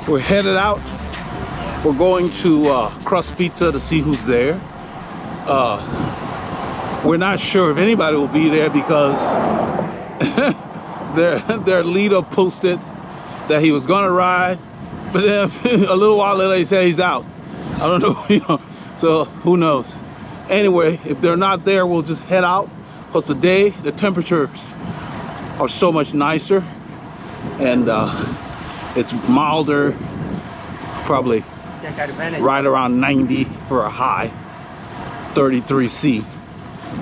We're headed out. We're going to Crust Pizza to see who's there. We're not sure if anybody will be there because their leader posted that he was gonna ride, but then a little while later he said he's out. I don't know, you know, so who knows. Anyway, if they're not there, we'll just head out because today the temperatures are so much nicer and it's milder, probably right around 90 for a high, 33C,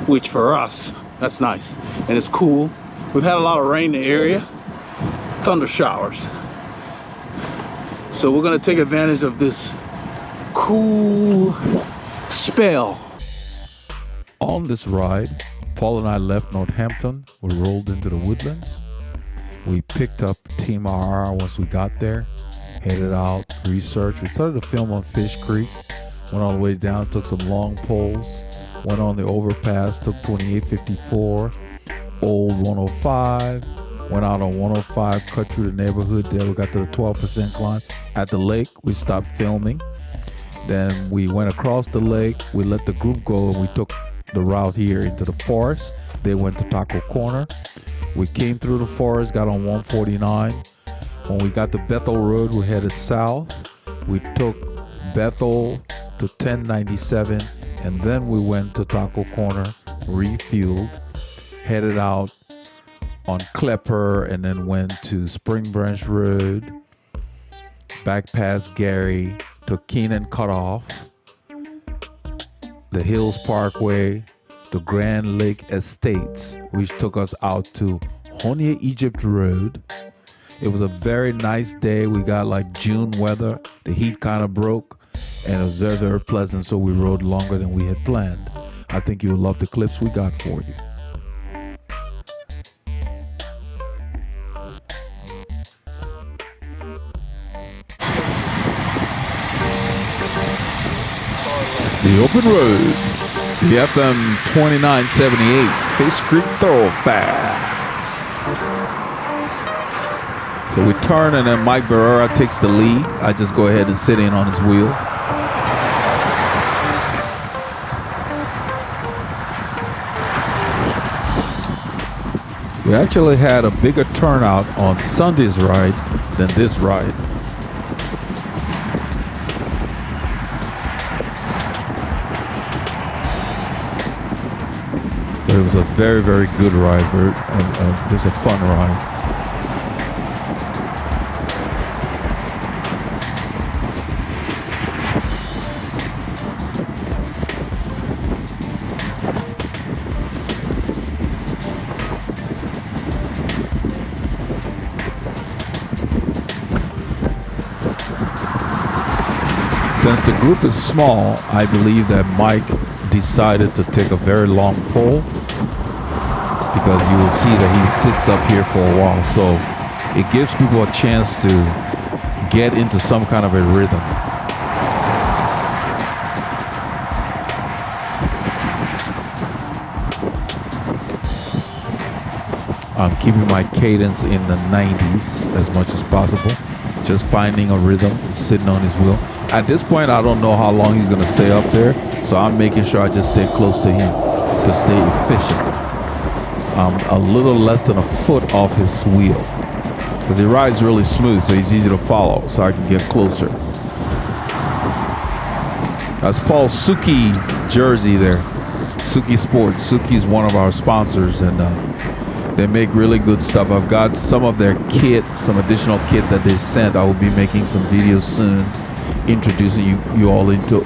which for us, that's nice. And it's cool. We've had a lot of rain in the area, thunder showers. So we're gonna take advantage of this cool spell. On this ride, Paul and I left Northampton. We rolled into the woodlands. We picked up Team RR once we got there, headed out, researched. We started to film on Fishcreek, went all the way down, took some long poles, went on the overpass, took 2854, old 105, went out on 105, cut through the neighborhood there. We got to the 12% climb. At the lake, we stopped filming. Then we went across the lake. We let the group go and we took the route here into the forest. They went to Taco Corner. We came through the forest, got on 149. When we got to Bethel Road, we headed south. We took Bethel to 1097, and then we went to Taco Corner, refueled, headed out on Klepper, and then went to Spring Branch Road, back past Gary to Keenan Cutoff, the Hills Parkway, the Grand Lake Estates, which took us out to Honia Egypt Road. It was a very nice day. We got like June weather. The heat kind of broke and it was very, very pleasant. So we rode longer than we had planned. I think you'll love the clips we got for you. The open road, the FM 2978 Fishcreek Thoroughfare. So we turn and then Mike Barrera takes the lead. I just go ahead and sit in on his wheel. We actually had a bigger turnout on Sunday's ride than this ride. But it was a very, very good ride, just a fun ride. Since the group is small, I believe that Mike decided to take a very long pole because you will see that he sits up here for a while. So it gives people a chance to get into some kind of a rhythm. I'm keeping my cadence in the 90s as much as possible. Just finding a rhythm, sitting on his wheel. At this point, I don't know how long he's going to stay up there, so I'm making sure I just stay close to him to stay efficient. I'm a little less than a foot off his wheel because he rides really smooth, so he's easy to follow, so I can get closer. That's Paul's Souke jersey there, Souke Sports. Souke is one of our sponsors, and they make really good stuff. I've got some of their kit, some additional kit that they sent. I will be making some videos soon, introducing you all into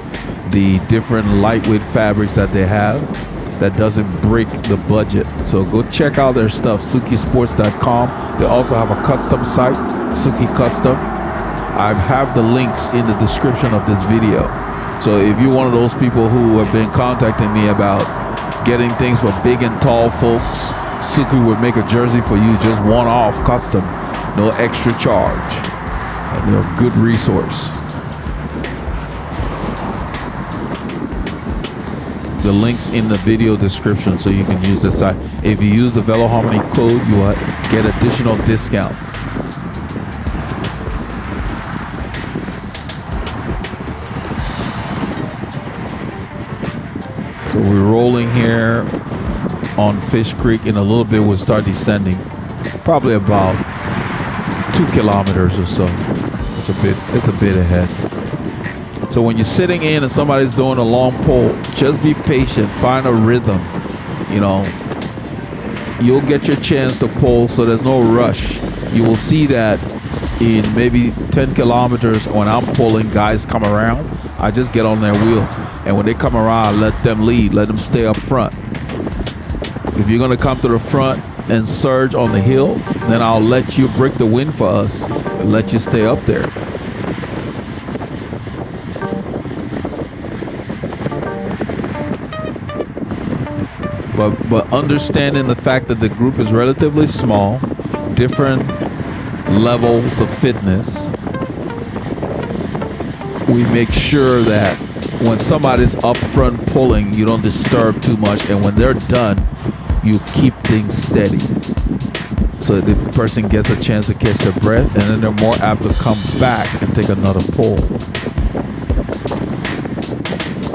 the different lightweight fabrics that they have that doesn't break the budget. So go check out their stuff, SoukeSports.com. They also have a custom site, Souke Custom. I have the links in the description of this video. So if you're one of those people who have been contacting me about getting things for big and tall folks, Souke would make a jersey for you, just one-off, custom, no extra charge. And they're a good resource. The link's in the video description so you can use the site. If you use the Veloharmony code, you will get additional discount. So we're rolling here on Fish Creek. In a little bit we'll start descending, probably about 2 kilometers or so. It's a bit ahead. So when you're sitting in and somebody's doing a long pull, just be patient, find a rhythm. You know, you'll get your chance to pull, so there's no rush. You will see that in maybe 10 kilometers when I'm pulling, guys come around, I just get on their wheel, and when they come around, I let them lead, let them stay up front. If you're gonna come to the front and surge on the hills, then I'll let you break the wind for us and let you stay up there. But understanding the fact that the group is relatively small, different levels of fitness, we make sure that when somebody's up front pulling, you don't disturb too much, and when they're done, you keep things steady so the person gets a chance to catch their breath, and then they're more apt to come back and take another pull.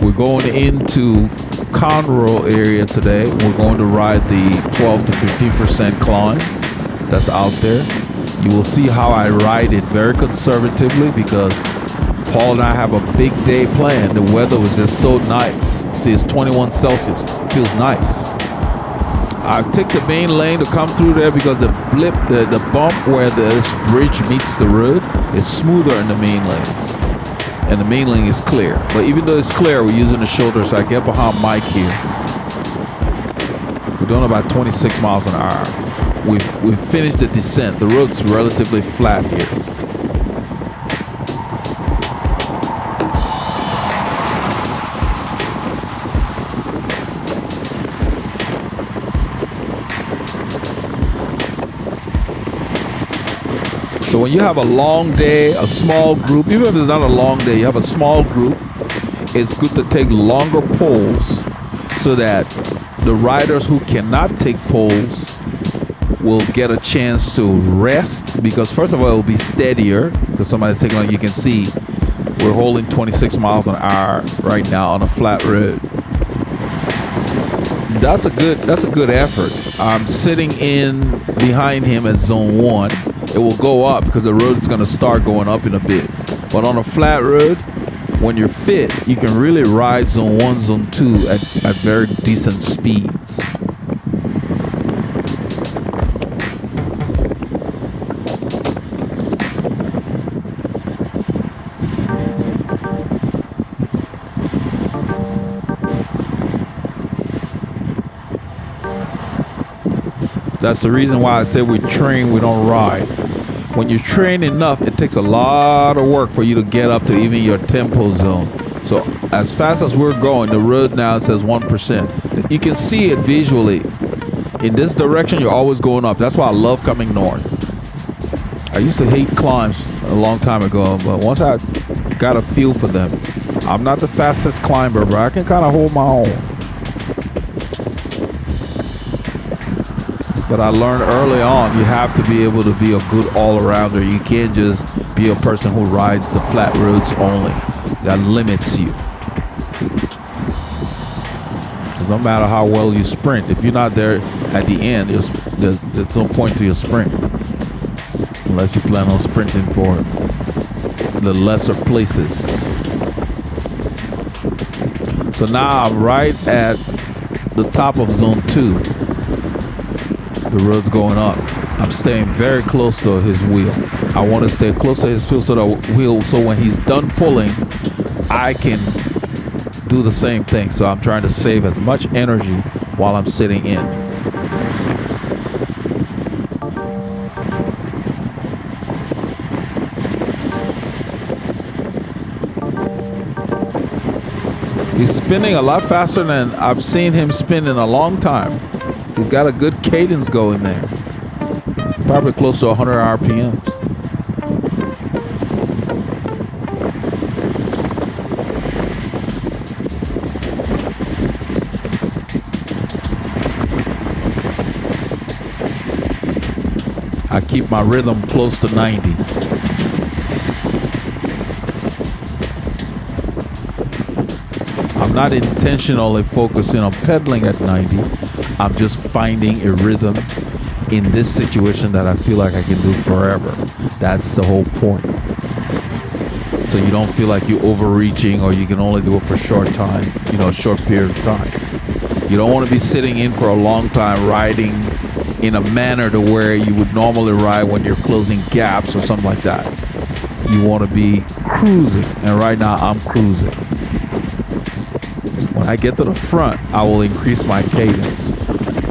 We're going into Conroe area today. We're going to ride the 12 to 15% climb that's out there. You will see how I ride it very conservatively because Paul and I have a big day planned. The weather was just so nice. See, it's 21 Celsius. Feels nice. I take the main lane to come through there because the bump where this bridge meets the road is smoother in the main lanes. And the main lane is clear. But even though it's clear, we're using the shoulder, so I get behind Mike here. We're doing about 26 miles an hour. We've finished the descent. The road's relatively flat here. So when you have a long day, a small group, even if it's not a long day, you have a small group, it's good to take longer pulls so that the riders who cannot take pulls will get a chance to rest, because first of all, it will be steadier because somebody's taking on. You can see we're holding 26 miles an hour right now on a flat road. That's a good effort. I'm sitting in behind him at zone 1. It will go up because the road is going to start going up in a bit. But on a flat road, when you're fit, you can really ride zone 1, zone 2 at very decent speeds. That's the reason why I say we train, we don't ride. When you train enough, it takes a lot of work for you to get up to even your tempo zone. So as fast as we're going, the road now says 1%. You can see it visually. In this direction, you're always going up. That's why I love coming north. I used to hate climbs a long time ago, but once I got a feel for them, I'm not the fastest climber, but I can kind of hold my own. But I learned early on, you have to be able to be a good all-arounder. You can't just be a person who rides the flat roads only. That limits you. No matter how well you sprint, if you're not there at the end, there's no point to your sprint. Unless you plan on sprinting for the lesser places. So now I'm right at the top of zone 2. The road's going up. I'm staying very close to his wheel. I want to stay close to his wheel so when he's done pulling, I can do the same thing. So I'm trying to save as much energy while I'm sitting in. He's spinning a lot faster than I've seen him spin in a long time. He's got a good cadence going there. Probably close to 100 RPMs. I keep my rhythm close to 90. I'm I'm not intentionally focusing on pedaling at 90. I'm just finding a rhythm in this situation that I feel like I can do forever. That's the whole point. So you don't feel like you're overreaching or you can only do it for a short time, short period of time. You don't want to be sitting in for a long time riding in a manner to where you would normally ride when you're closing gaps or something like that. You want to be cruising, and right now I'm cruising. When I get to the front, I will increase my cadence.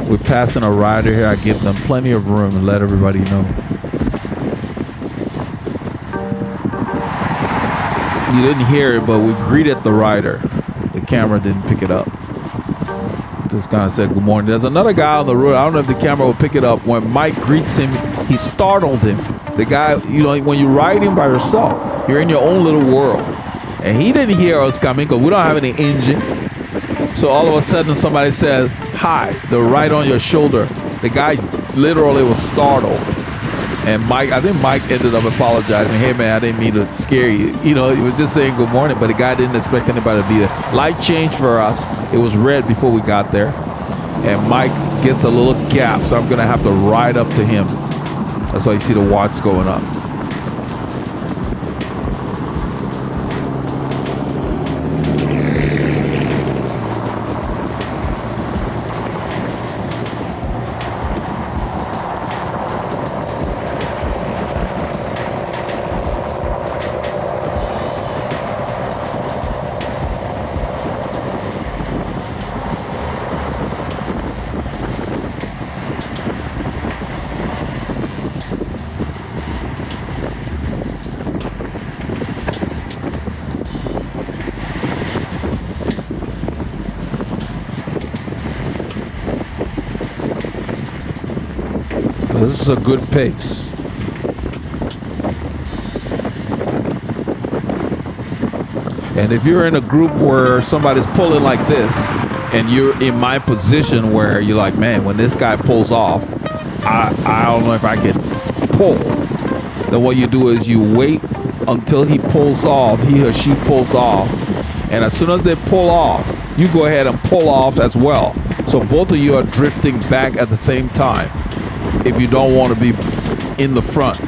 We're passing a rider here. I give them plenty of room and let everybody know. You didn't hear it, but we greeted the rider. The camera didn't pick it up. Just kind of said good morning. There's another guy on the road. I don't know if the camera will pick it up. When Mike greets him, he startled him. The guy, when you're riding by yourself, you're in your own little world. And he didn't hear us coming because we don't have any engine. So all of a sudden somebody says, hi, they're right on your shoulder. The guy literally was startled. And I think Mike ended up apologizing. Hey man, I didn't mean to scare you. He was just saying good morning, but the guy didn't expect anybody to be there. Light changed for us. It was red before we got there. And Mike gets a little gap, so I'm gonna have to ride up to him. That's why you see the watts going up. This is a good pace. And if you're in a group where somebody's pulling like this and you're in my position where you're like, man, when this guy pulls off, I don't know if I can pull. Then what you do is you wait until he pulls off, he or she pulls off. And as soon as they pull off, you go ahead and pull off as well. So both of you are drifting back at the same time. If you don't want to be in the front,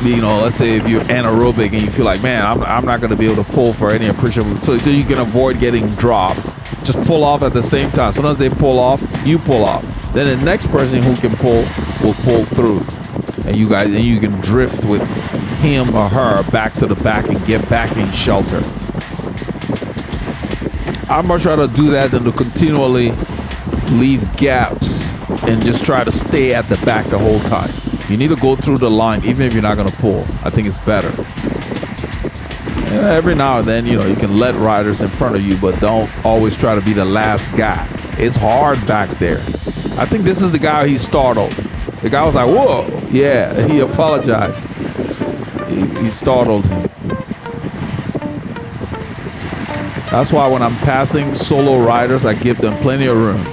let's say if you're anaerobic and you feel like, man, I'm not going to be able to pull for any appreciable, so you can avoid getting dropped. Just pull off at the same time. As soon as they pull off, you pull off. Then the next person who can pull will pull through, and you can drift with him or her back to the back and get back in shelter. I'd much rather do that than to continually leave gaps and just try to stay at the back the whole time. You need to go through the line even if you're not going to pull. I think it's better. And every now and then, you can let riders in front of you, but don't always try to be the last guy. It's hard back there. I think this is the guy he startled. The guy was like, whoa. Yeah, he apologized. He startled him. That's why when I'm passing solo riders, I give them plenty of room.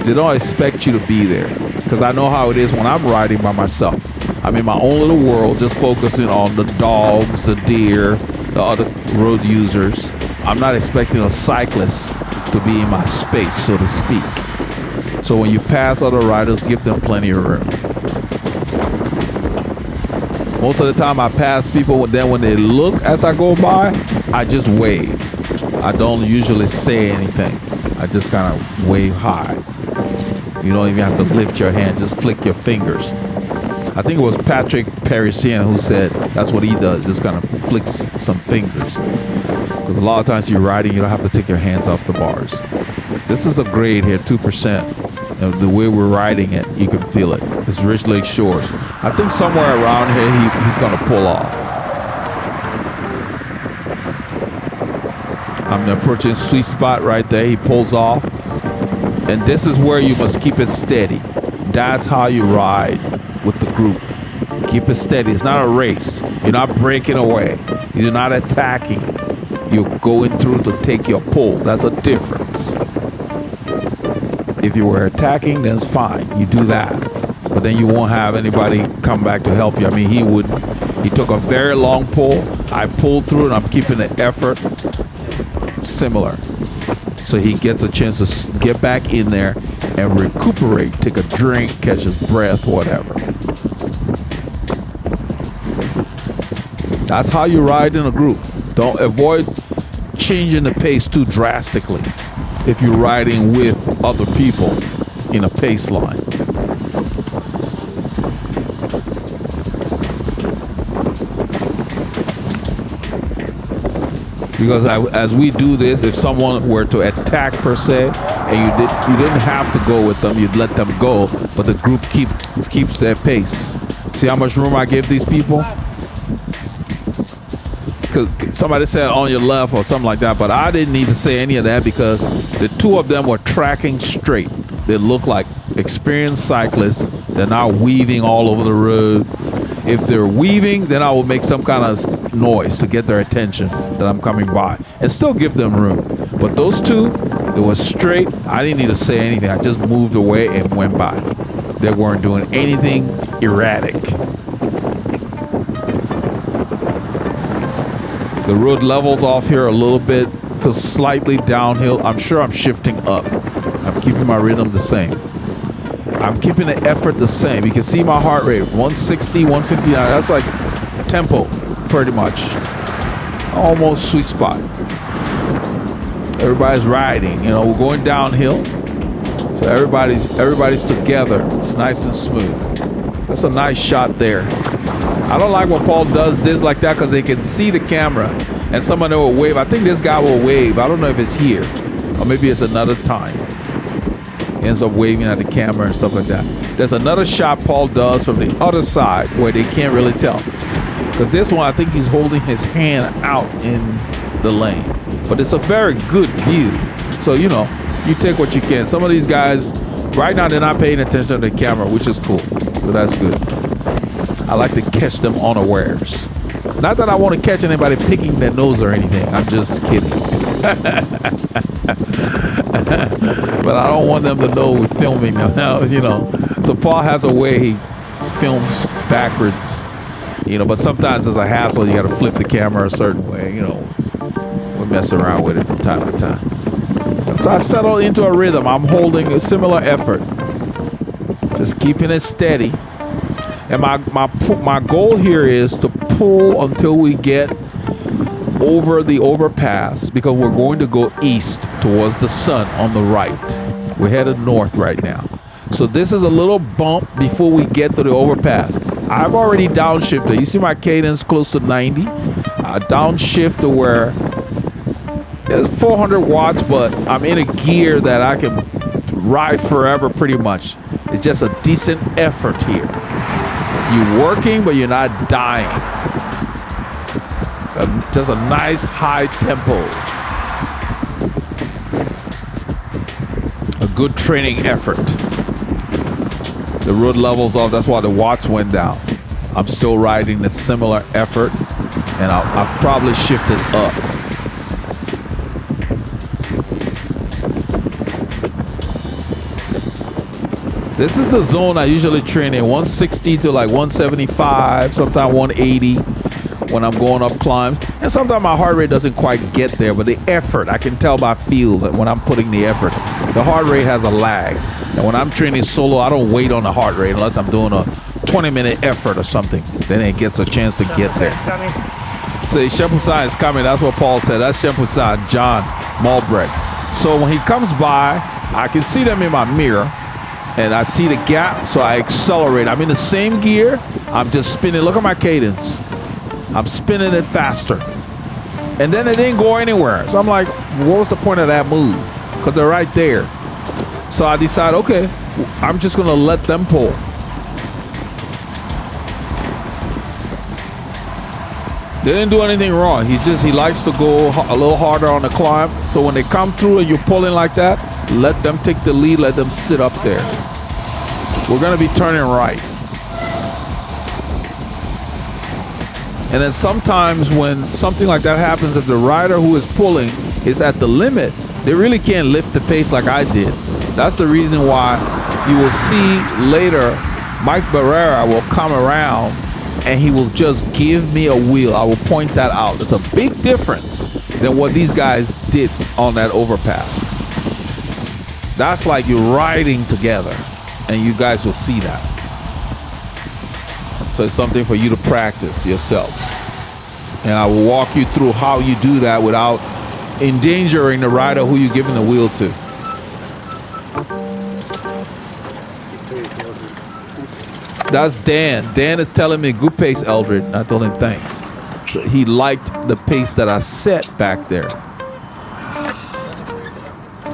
They don't expect you to be there, because I know how it is when I'm riding by myself. I'm in my own little world, just focusing on the dogs, the deer, the other road users. I'm not expecting a cyclist to be in my space, so to speak. So when you pass other riders, give them plenty of room. Most of the time I pass people, then when they look as I go by, I just wave. I don't usually say anything. I just kind of wave hi. You don't even have to lift your hand, just flick your fingers. I think it was Patrick Parisian who said that's what he does, just kind of flicks some fingers. Because a lot of times you're riding, you don't have to take your hands off the bars. This is a grade here, 2%. And the way we're riding it, you can feel it. It's Rich Lake Shores. I think somewhere around here, he's going to pull off. I'm approaching sweet spot right there. He pulls off. And this is where you must keep it steady. That's how you ride with the group. Keep it steady. It's not a race. You're not breaking away. You're not attacking. You're going through to take your pull. That's a difference. If you were attacking, then it's fine. You do that. But then you won't have anybody come back to help you. I mean, he wouldn't. He took a very long pull. I pulled through and I'm keeping the effort. similar. So he gets a chance to get back in there and recuperate, take a drink, catch his breath, whatever. That's how you ride in a group. Don't avoid changing the pace too drastically if you're riding with other people in a pace line. Because as we do this, if someone were to attack per se, and you didn't have to go with them, you'd let them go, but the group keeps their pace. See how much room I give these people? Because somebody said on your left or something like that, but I didn't need to say any of that because the two of them were tracking straight. They look like experienced cyclists. They're not weaving all over the road. If they're weaving, then I will make some kind of noise to get their attention that I'm coming by and still give them room. But those two, they were straight. I didn't need to say anything. I just moved away and went by. They weren't doing anything erratic. The road levels off here a little bit to slightly downhill. I'm sure I'm shifting up. I'm keeping my rhythm the same. I'm keeping the effort the same. You can see my heart rate, 160, 159. That's like tempo, pretty much. Almost sweet spot. Everybody's riding, you know, we're going downhill. So everybody's together. It's nice and smooth. That's a nice shot there. I don't like when Paul does this like that because they can see the camera and someone will wave. I think this guy will wave. I don't know if it's here or maybe it's another time. He ends up waving at the camera and stuff like that. There's another shot Paul does from the other side where they can't really tell. Because this one, I think he's holding his hand out in the lane. But it's a very good view. So, you know, you take what you can. Some of these guys, right now, they're not paying attention to the camera, which is cool. So that's good. I like to catch them unawares. Not that I want to catch anybody picking their nose or anything. I'm just kidding. But I don't want them to know we're filming them now, you know. So Paul has a way he films backwards, you know, but sometimes there's a hassle. You got to flip the camera a certain way, you know. We mess around with it from time to time. So I settle into a rhythm. I'm holding a similar effort. Just keeping it steady. And my goal here is to pull until we get over the overpass because we're going to go east towards the sun on the right. We're headed north right now. So this is a little bump before we get to the overpass. I've already downshifted. You see my cadence close to 90? I downshift to where it's 400 watts, but I'm in a gear that I can ride forever pretty much. It's just a decent effort here. You're working, but you're not dying. Just a nice high tempo. A good training effort. The road levels off, that's why the watts went down. I'm still riding the similar effort, and I've probably shifted up. This is the zone I usually train in, 160 to like 175, sometimes 180 when I'm going up climbs. And sometimes my heart rate doesn't quite get there, but the effort, I can tell by feel that when I'm putting the effort. The heart rate has a lag. And when I'm training solo, I don't wait on the heart rate unless I'm doing a 20-minute effort or something. Then it gets a chance to get there. So Shempusan is coming. That's what Paul said. That's Shempusan, John Malbrecht. So when he comes by, I can see them in my mirror. And I see the gap, so I accelerate. I'm in the same gear. I'm just spinning. Look at my cadence. I'm spinning it faster. And then it didn't go anywhere. So I'm like, what was the point of that move? Because they're right there. So I decide, okay, I'm just going to let them pull. They didn't do anything wrong. He likes to go a little harder on the climb. So when they come through and you're pulling like that, let them take the lead, let them sit up there. We're going to be turning right. And then sometimes when something like that happens, if the rider who is pulling is at the limit, they really can't lift the pace like I did. That's the reason why you will see later Mike Barrera will come around and he will just give me a wheel. I will point that out. There's a big difference than what these guys did on that overpass. That's like you're riding together, and you guys will see that. So it's something for you to practice yourself. And I will walk you through how you do that without endangering the rider who you're giving the wheel to. That's Dan. Dan is telling me good pace, Eldred. I told him thanks. So he liked the pace that I set back there.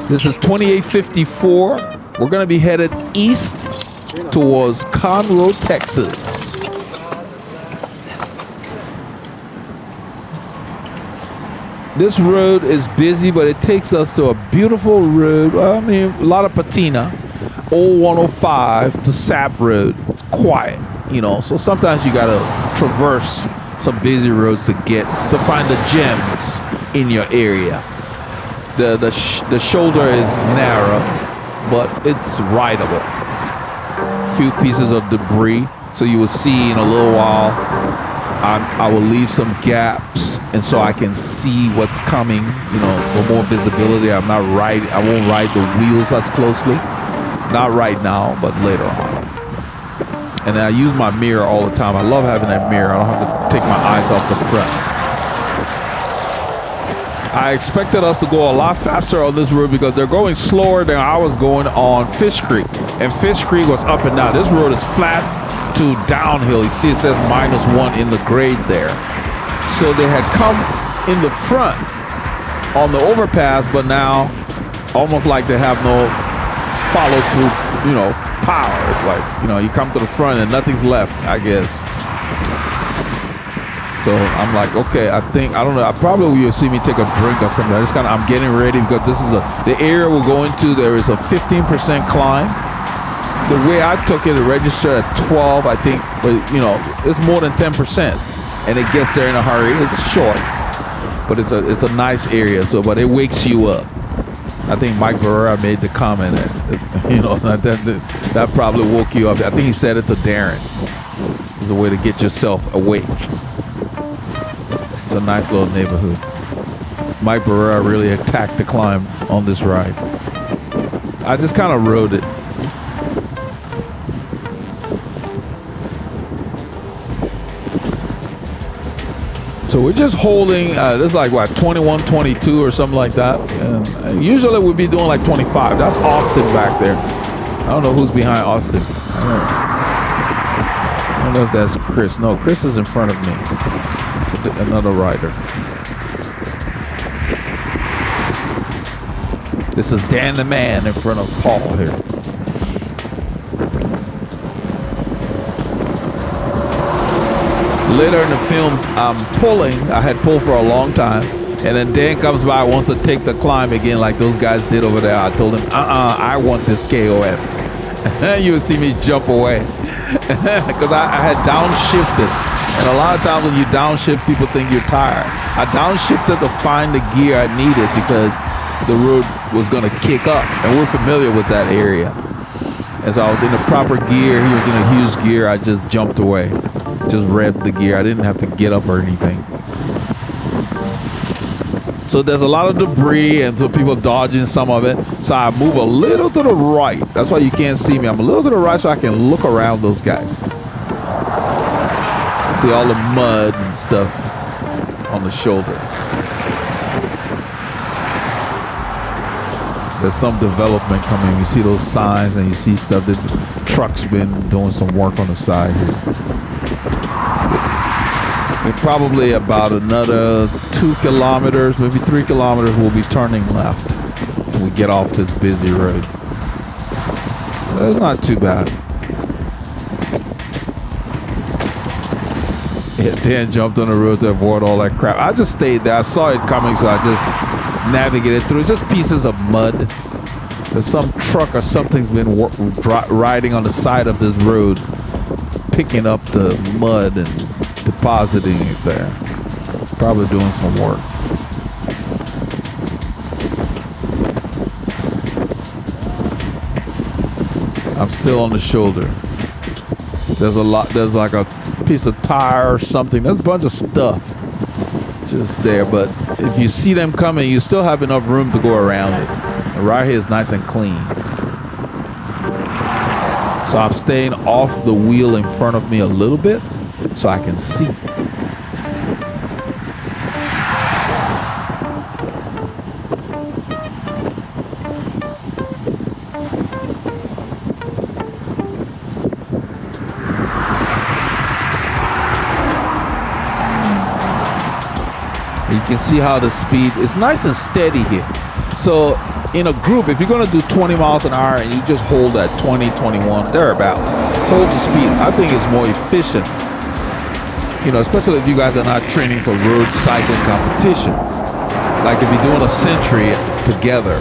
This is 2854. We're going to be headed east towards Conroe, Texas. This road is busy, but it takes us to a beautiful road. Well, I mean, a lot of patina. Old 105 to Sapp Road. It's quiet, you know. So sometimes you got to traverse some busy roads to find the gems in your area. The shoulder is narrow, but it's rideable. Few pieces of debris, so you will see in a little while. I will leave some gaps, and so I can see what's coming, you know, for more visibility. I won't ride the wheels as closely. Not right now, but later on. And I use my mirror all the time. I love having that mirror. I don't have to take my eyes off the front. I expected us to go a lot faster on this road because they're going slower than I was going on Fishcreek. And Fishcreek was up and down. This road is flat to downhill. You see it says -1 in the grade there. So they had come in the front on the overpass, but now almost like they have no follow through, you know, power. It's like, you know, you come to the front and nothing's left, I guess. So I'm like, okay, I don't know. I probably will see me take a drink or something. I'm getting ready because this is the area we're going to. There is a 15% climb. The way I took it registered at 12, I think, but you know, it's more than 10%, and it gets there in a hurry. It's short, but it's a nice area. So, but it wakes you up. I think Mike Barrera made the comment that, you know, that probably woke you up. I think he said it to Darren. It's a way to get yourself awake. It's a nice little neighborhood. Mike Barrera really attacked the climb on this ride. I just kind of rode it. So we're just holding, this is like what, 21, 22 or something like that. And usually we'd be doing like 25. That's Austin back there. I don't know who's behind Austin. I don't know if that's Chris. No, Chris is in front of me. It's another rider. This is Dan the Man in front of Paul here. Later in the film, I'm pulling. I had pulled for a long time. And then Dan comes by, wants to take the climb again like those guys did over there. I told him, I want this KOM. You would see me jump away. Because I had downshifted. And a lot of times when you downshift, people think you're tired. I downshifted to find the gear I needed because the road was going to kick up. And we're familiar with that area. And so I was in the proper gear. He was in a huge gear. I just jumped away. Just revved the gear. I didn't have to get up or anything. So there's a lot of debris and so people dodging some of it. So I move a little to the right. That's why you can't see me. I'm a little to the right so I can look around those guys. See all the mud and stuff on the shoulder. There's some development coming. You see those signs and you see stuff that trucks been doing some work on the side here. And probably about another 2 kilometers, maybe 3 kilometers, we'll be turning left when we get off this busy road. That's not too bad. Yeah, Dan jumped on the road to avoid all that crap. I just stayed there. I saw it coming, so I just navigated through. It's just pieces of mud. There's some truck or something's been riding on the side of this road, picking up the mud and depositing it there. Probably doing some work. I'm still on the shoulder. There's like a piece of tire or something. There's a bunch of stuff. just there. But if you see them coming, you still have enough room to go around it. And right here is nice and clean. So I'm staying off the wheel in front of me a little bit so I can see. You can see how the speed is nice and steady here. So in a group, if you're going to do 20 miles an hour and you just hold that 20, 21, thereabouts, hold the speed. I think it's more efficient. You know, especially if you guys are not training for road cycling competition. Like if you're doing a century together,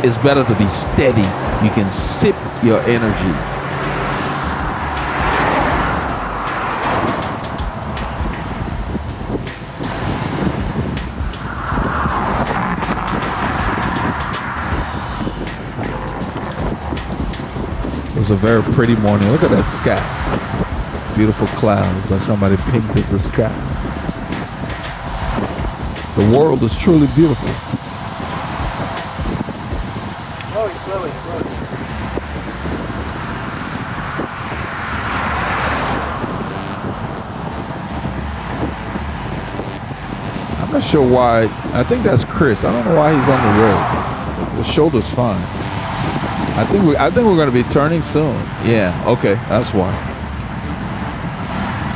it's better to be steady. You can sip your energy. It was a very pretty morning. Look at that sky. Beautiful clouds, like somebody painted the sky. The world is truly beautiful. Slowly. I'm not sure why. I think that's Chris. I don't know why he's on the road. The shoulder's fine. I think we're going to be turning soon. Yeah, okay, that's why.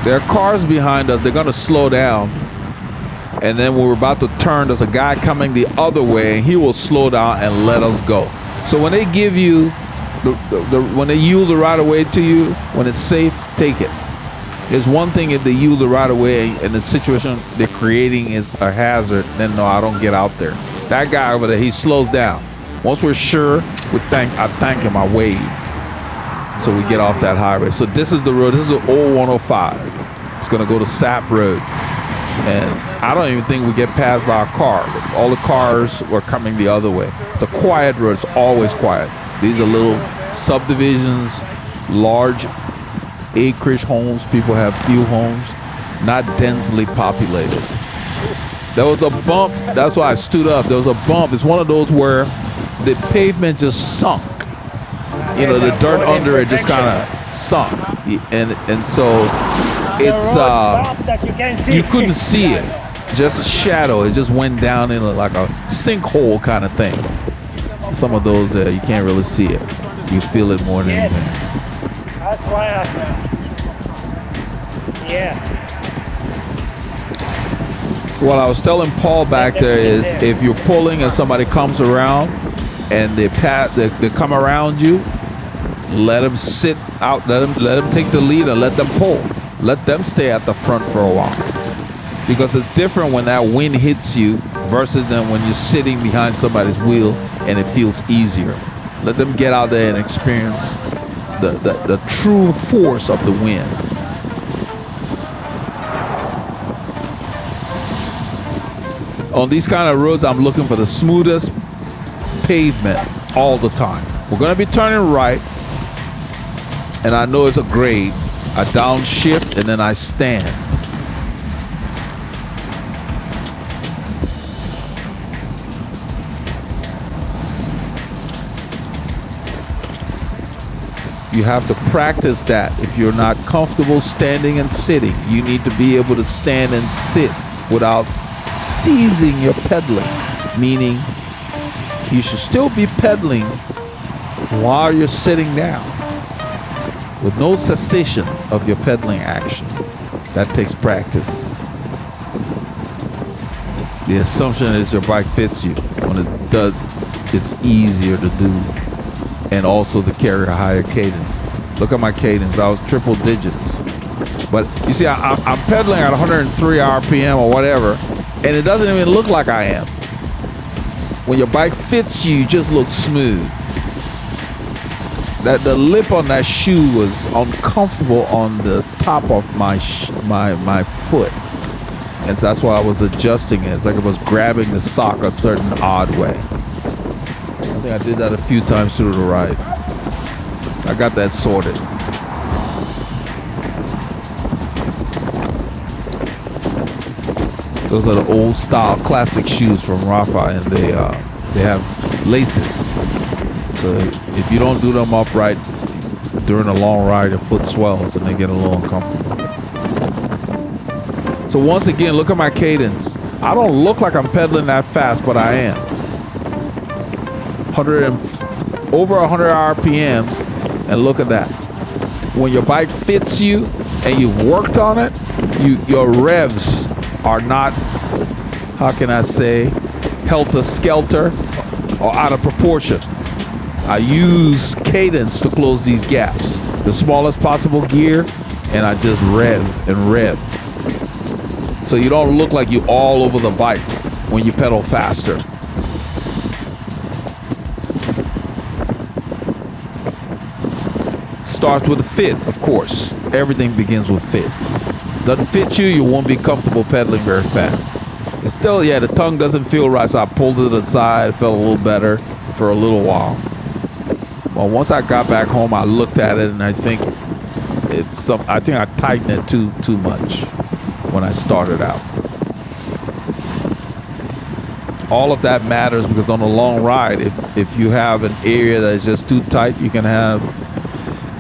There are cars behind us. They're going to slow down. And then when we're about to turn, there's a guy coming the other way, and he will slow down and let us go. So when they give you, when they yield the right of way to you, when it's safe, take it. There's one thing if they yield the right of way and the situation they're creating is a hazard, then no, I don't get out there. That guy over there, he slows down. Once we're sure, I thank him, I waved. So we get off that highway. So this is the road. This is the old 105. It's going to go to Sapp Road. And I don't even think we get passed by a car. All the cars were coming the other way. It's a quiet road. It's always quiet. These are little subdivisions, large acreage homes. People have few homes, not densely populated. There was a bump. That's why I stood up. There was a bump. It's one of those where the pavement just sunk. You know, the dirt under it just kind of sunk, and so it's you couldn't see it, just a shadow. It just went down in like a sinkhole kind of thing. Some of those you can't really see it. You feel it more than anything. That's why What I was telling Paul back there is, if you're pulling and somebody comes around and they come around you, let them sit out, let them take the lead and let them pull. Let them stay at the front for a while. Because it's different when that wind hits you versus than when you're sitting behind somebody's wheel and it feels easier. Let them get out there and experience the true force of the wind. On these kind of roads, I'm looking for the smoothest pavement all the time. We're going to be turning right, and I know it's a grade. I downshift, and then I stand. You have to practice that. If you're not comfortable standing and sitting, you need to be able to stand and sit without seizing your pedaling, meaning you should still be pedaling while you're sitting down with no cessation of your pedaling action. That takes practice. The assumption is your bike fits you. When it does, it's easier to do, and also to carry a higher cadence. Look at my cadence. I was triple digits. But you see, I'm pedaling at 103 RPM or whatever, and it doesn't even look like I am. When your bike fits you, you just look smooth. That the lip on that shoe was uncomfortable on the top of my foot, and that's why I was adjusting it. It's like I was grabbing the sock a certain odd way. I think I did that a few times through the ride. I got that sorted. Those are the old style classic shoes from Rafa, and they have laces. So if you don't do them upright during a long ride, your foot swells and they get a little uncomfortable. So once again, look at my cadence. I don't look like I'm pedaling that fast, but I am. Over 100 RPMs, and look at that. When your bike fits you and you've worked on it, your revs are not, how can I say, helter-skelter or out of proportion. I use cadence to close these gaps. The smallest possible gear, and I just rev and rev. So you don't look like you're all over the bike when you pedal faster. Starts with a fit, of course. Everything begins with fit. Doesn't fit you, you won't be comfortable pedaling very fast. It's still, yeah, the tongue doesn't feel right, so I pulled it aside. It felt a little better for a little while. Well, once I got back home, I looked at it, and I think I tightened it too much when I started out. All of that matters because on a long ride, if you have an area that is just too tight, you can have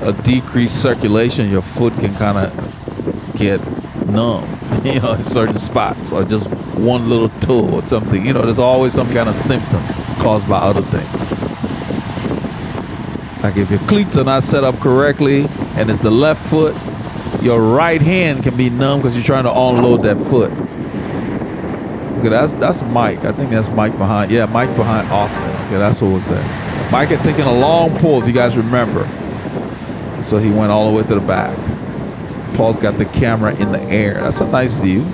a decreased circulation. Your foot can kind of get numb, in certain spots, or just one little toe or something. There's always some kind of symptom caused by other things. Like if your cleats are not set up correctly and it's the left foot, your right hand can be numb because you're trying to unload that foot. Okay, that's Mike. I think that's Mike behind. Yeah, Mike behind Austin. Okay, that's what was that. Mike had taken a long pull, if you guys remember. So he went all the way to the back. Paul's got the camera in the air. That's a nice view.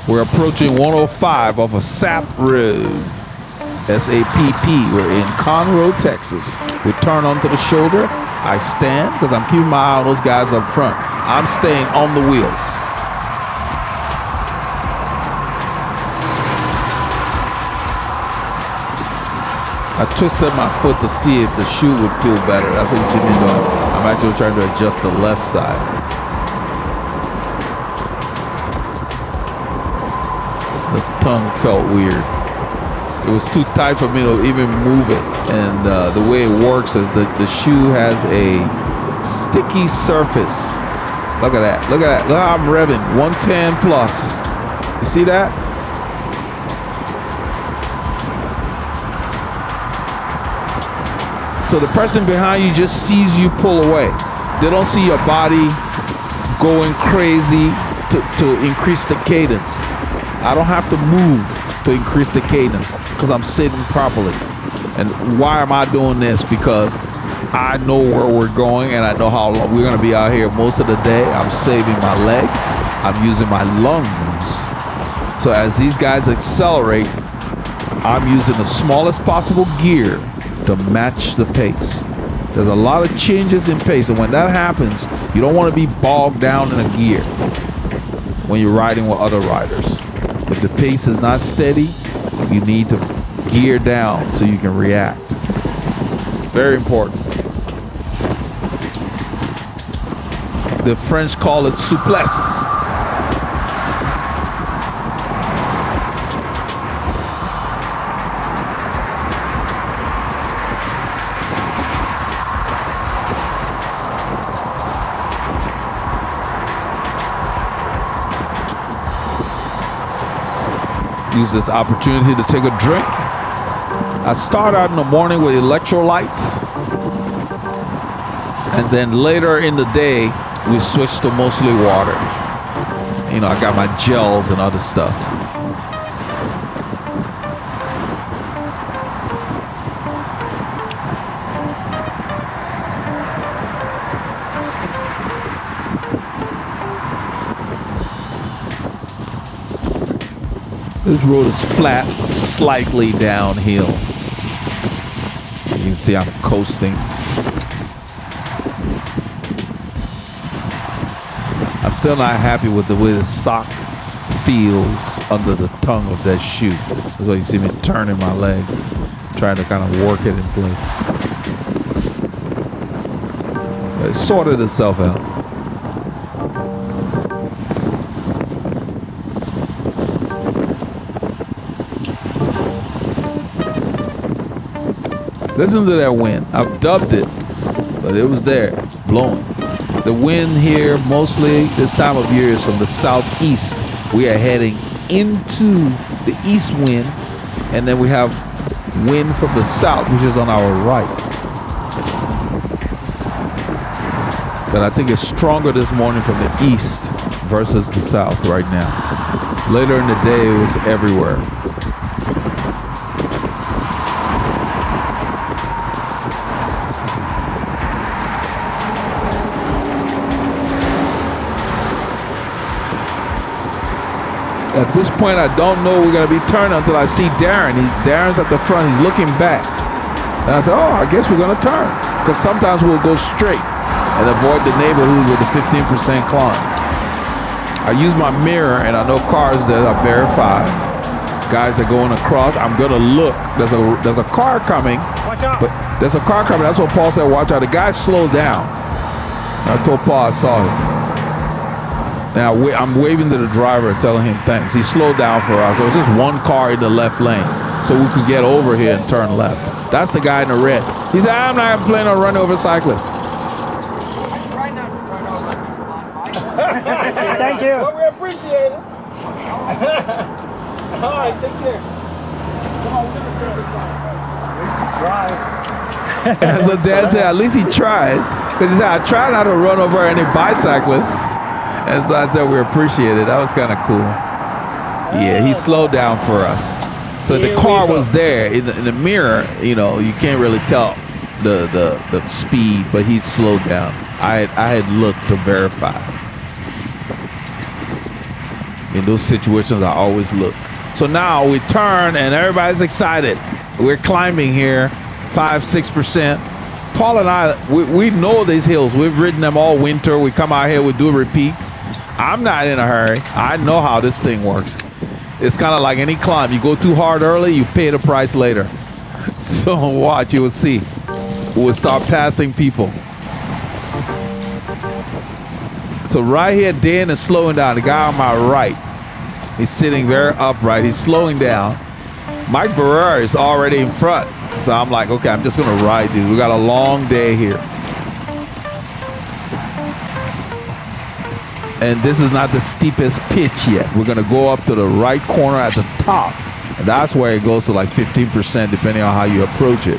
We're approaching 105 off of Sapp Road. S-A-P-P. We're in Conroe, Texas. We turn onto the shoulder. I stand because I'm keeping my eye on those guys up front. I'm staying on the wheels. I twisted my foot to see if the shoe would feel better. That's what you see me doing. I'm actually trying to adjust the left side. The tongue felt weird. It was too tight for me to even move it. And the way it works is that the shoe has a sticky surface. Look at that. Look at that. Look how I'm revving. 110 plus. You see that? So the person behind you just sees you pull away. They don't see your body going crazy to increase the cadence. I don't have to move to increase the cadence because I'm sitting properly. And why am I doing this? Because I know where we're going and I know how long we're going to be out here most of the day. I'm saving my legs. I'm using my lungs. So as these guys accelerate, I'm using the smallest possible gear to match the pace. There's a lot of changes in pace, and when that happens, you don't want to be bogged down in a gear when you're riding with other riders. If the pace is not steady, you need to gear down so you can react. Very important. The French call it souplesse. Use this opportunity to take a drink. I start out in the morning with electrolytes, and then later in the day we switch to mostly water. I got my gels and other stuff. This road is flat, slightly downhill. You can see I'm coasting. I'm still not happy with the way the sock feels under the tongue of that shoe. That's why you see me turning my leg, trying to kind of work it in place. But it sorted itself out. Listen to that wind. I've dubbed it, but it was there. It's blowing. The wind here, mostly this time of year, is from the southeast. We are heading into the east wind, and then we have wind from the south, which is on our right. But I think it's stronger this morning from the east versus the south right now. Later in the day, it was everywhere. At this point, I don't know we're going to be turning until I see Darren. Darren's at the front. He's looking back. And I said, oh, I guess we're going to turn. Because sometimes we'll go straight and avoid the neighborhood with the 15% climb. I use my mirror, and I know cars that are verified. Guys are going across. I'm going to look. There's a car coming. Watch out. But there's a car coming. That's what Paul said, watch out. The guy slowed down. I told Paul I saw him. Now I'm waving to the driver and telling him thanks. He slowed down for us. So it's just one car in the left lane, so we could get over here and turn left. That's the guy in the red. He said, I'm not planning on running over cyclists. Try not to run over people. Thank you. Well, we appreciate it. All right, take care. Come on, we're gonna save the car. At least he tries. And so Dad said, at least he tries. Because he said, I try not to run over any bicyclists. And so I said, we appreciate it. That was kind of cool. Yeah, he slowed down for us. So the car was there in the mirror. You know, you can't really tell the speed, but he slowed down. I had looked to verify. In those situations, I always look. So now we turn, and everybody's excited. We're climbing here, 5-6%. Paul and I, we know these hills. We've ridden them all winter. We come out here, we do repeats. I'm not in a hurry. I know how this thing works. It's kind of like any climb. You go too hard early, you pay the price later. So watch, you will see. We'll start passing people. So right here, Dan is slowing down. The guy on my right, he's sitting very upright. He's slowing down. Mike Barrera is already in front. So I'm like, okay, I'm just going to ride, dude. We got a long day here. And this is not the steepest pitch yet. We're going to go up to the right corner at the top. And that's where it goes to like 15%, depending on how you approach it.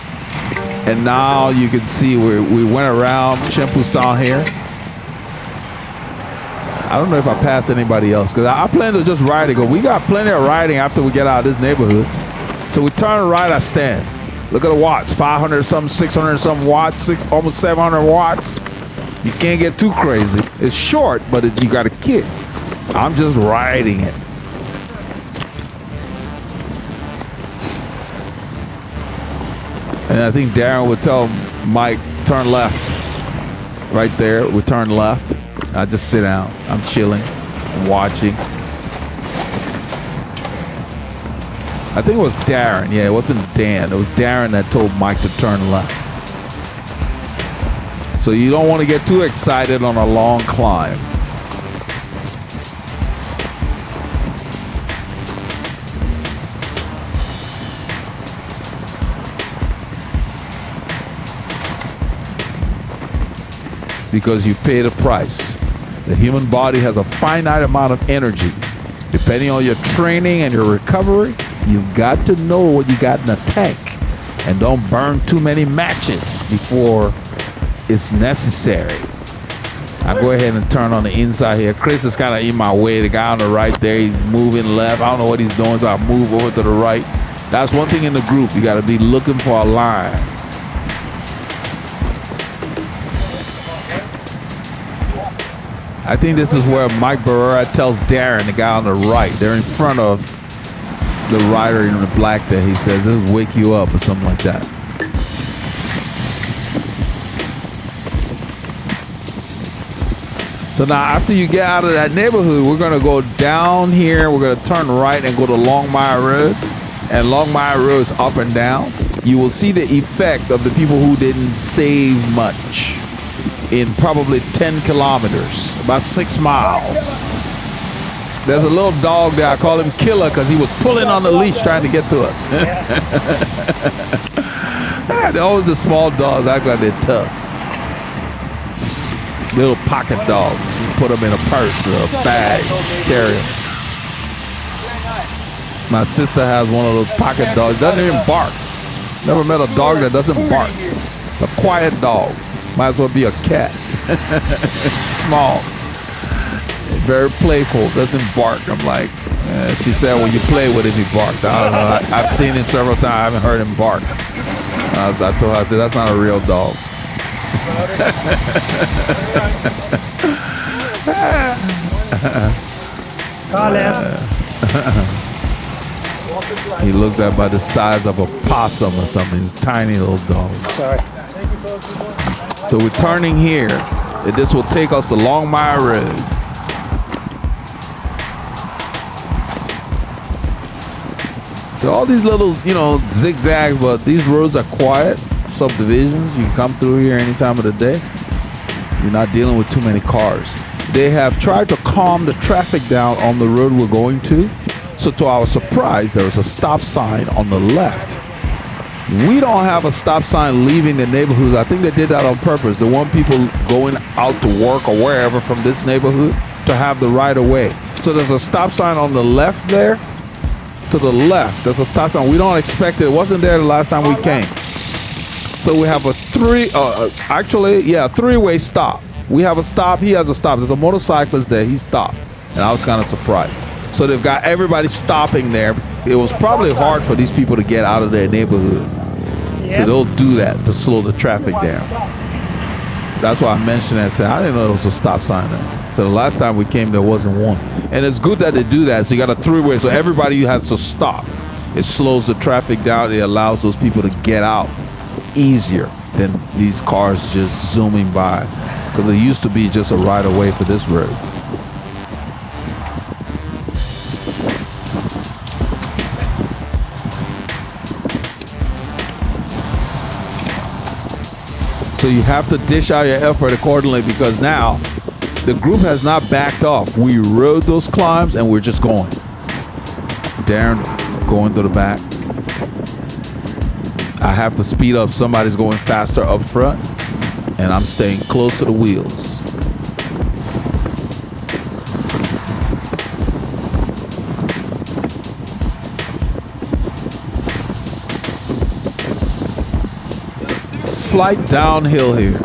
And now you can see we went around Chimpusan here. I don't know if I passed anybody else, because I plan to just ride it. We got plenty of riding after we get out of this neighborhood. So we turn right, I stand. Look at the watts, 500 something, 600 something watts, almost 700 watts. You can't get too crazy. It's short, but you got a kick. I'm just riding it. And I think Darren would tell Mike, turn left. Right there, we turn left. I just sit down. I'm chilling, I'm watching. I think it was Darren. Yeah, it wasn't Dan. It was Darren that told Mike to turn left. So you don't want to get too excited on a long climb. Because you pay the price. The human body has a finite amount of energy. Depending on your training and your recovery, you've got to know what you got in the tank. And don't burn too many matches before it's necessary. I'll go ahead and turn on the inside here. Chris is kind of in my way. The guy on the right there, he's moving left. I don't know what he's doing, so I move over to the right. That's one thing in the group. You got to be looking for a line. I think this is where Mike Barrera tells Darren, the guy on the right, they're in front of the rider in the black there. He says, this will wake you up or something like that. So now after you get out of that neighborhood, we're going to go down here. We're going to turn right and go to Longmire Road. And Longmire Road is up and down. You will see the effect of the people who didn't save much in probably 10 kilometers, about 6 miles. There's a little dog there. I call him Killer because he was pulling on the leash trying to get to us. They're always the small dogs act like they're tough. Little pocket dogs. You put them in a purse or a bag, carry them. My sister has one of those pocket dogs. Doesn't even bark. Never met a dog that doesn't bark. A quiet dog. Might as well be a cat. Small. Very playful. Doesn't bark. I'm like, she said when you play with him, he barks. I don't know. I've seen him several times. I haven't heard him bark. I told her, I said, that's not a real dog. He looked at by the size of a possum or something. He's a tiny little dog. Sorry. So we're turning here. And this will take us to Longmire Road. So all these little, zigzags, but these roads are quiet subdivisions. You can come through here any time of the day. You're not dealing with too many cars. They have tried to calm the traffic down on the road we're going to. So to our surprise, there was a stop sign on the left. We don't have a stop sign leaving the neighborhood. I think they did that on purpose. They want people going out to work or wherever from this neighborhood to have the right of way. So there's a stop sign on the left there. To the left, there's a stop sign. We don't expect it. It wasn't there the last time we came. So we have a three-way stop. We have a stop. He has a stop. There's a motorcyclist there. He stopped. And I was kind of surprised. So they've got everybody stopping there. It was probably hard for these people to get out of their neighborhood. Yep. So they'll do that to slow the traffic down. That's why I mentioned that. I said, I didn't know there was a stop sign there. So the last time we came, there wasn't one. And it's good that they do that. So you got a three-way. So everybody has to stop. It slows the traffic down. It allows those people to get out easier than these cars just zooming by. Because it used to be just a right of way for this road. So you have to dish out your effort accordingly because now the group has not backed off. We rode those climbs and we're just going. Darren going to the back. I have to speed up. Somebody's going faster up front and I'm staying close to the wheels. Slight downhill here.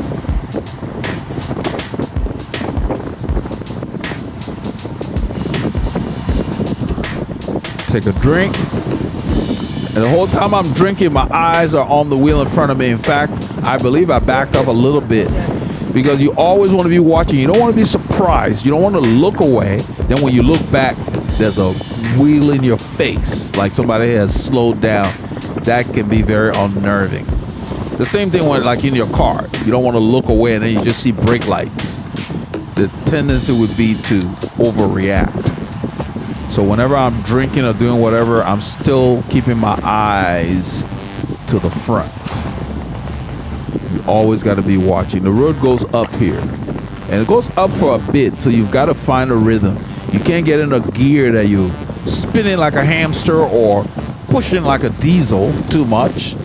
Take a drink. And the whole time I'm drinking, my eyes are on the wheel in front of me. In fact, I believe I backed up a little bit because you always want to be watching. You don't want to be surprised. You don't want to look away. Then when you look back, there's a wheel in your face, like somebody has slowed down. That can be very unnerving. The same thing when, like in your car, you don't want to look away and then you just see brake lights. The tendency would be to overreact. So whenever I'm drinking or doing whatever, I'm still keeping my eyes to the front. You always got to be watching. The road goes up here and it goes up for a bit. So you've got to find a rhythm. You can't get in a gear that you spinning like a hamster or pushing like a diesel too much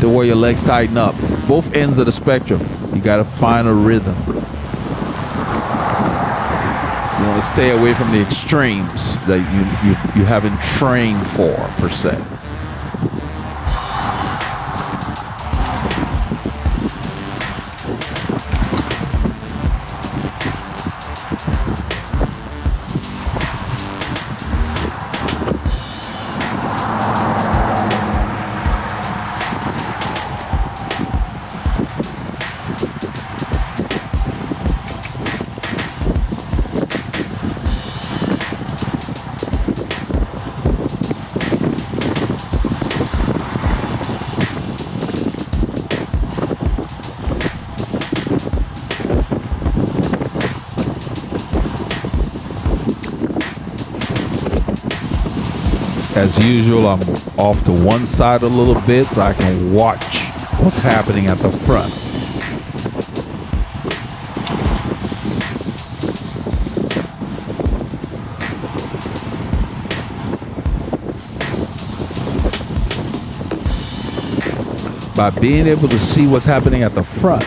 to where your legs tighten up. Both ends of the spectrum. You got to find a rhythm. You want to stay away from the extremes that you haven't trained for, per se. As usual, I'm off to one side a little bit so I can watch what's happening at the front. by being able to see what's happening at the front,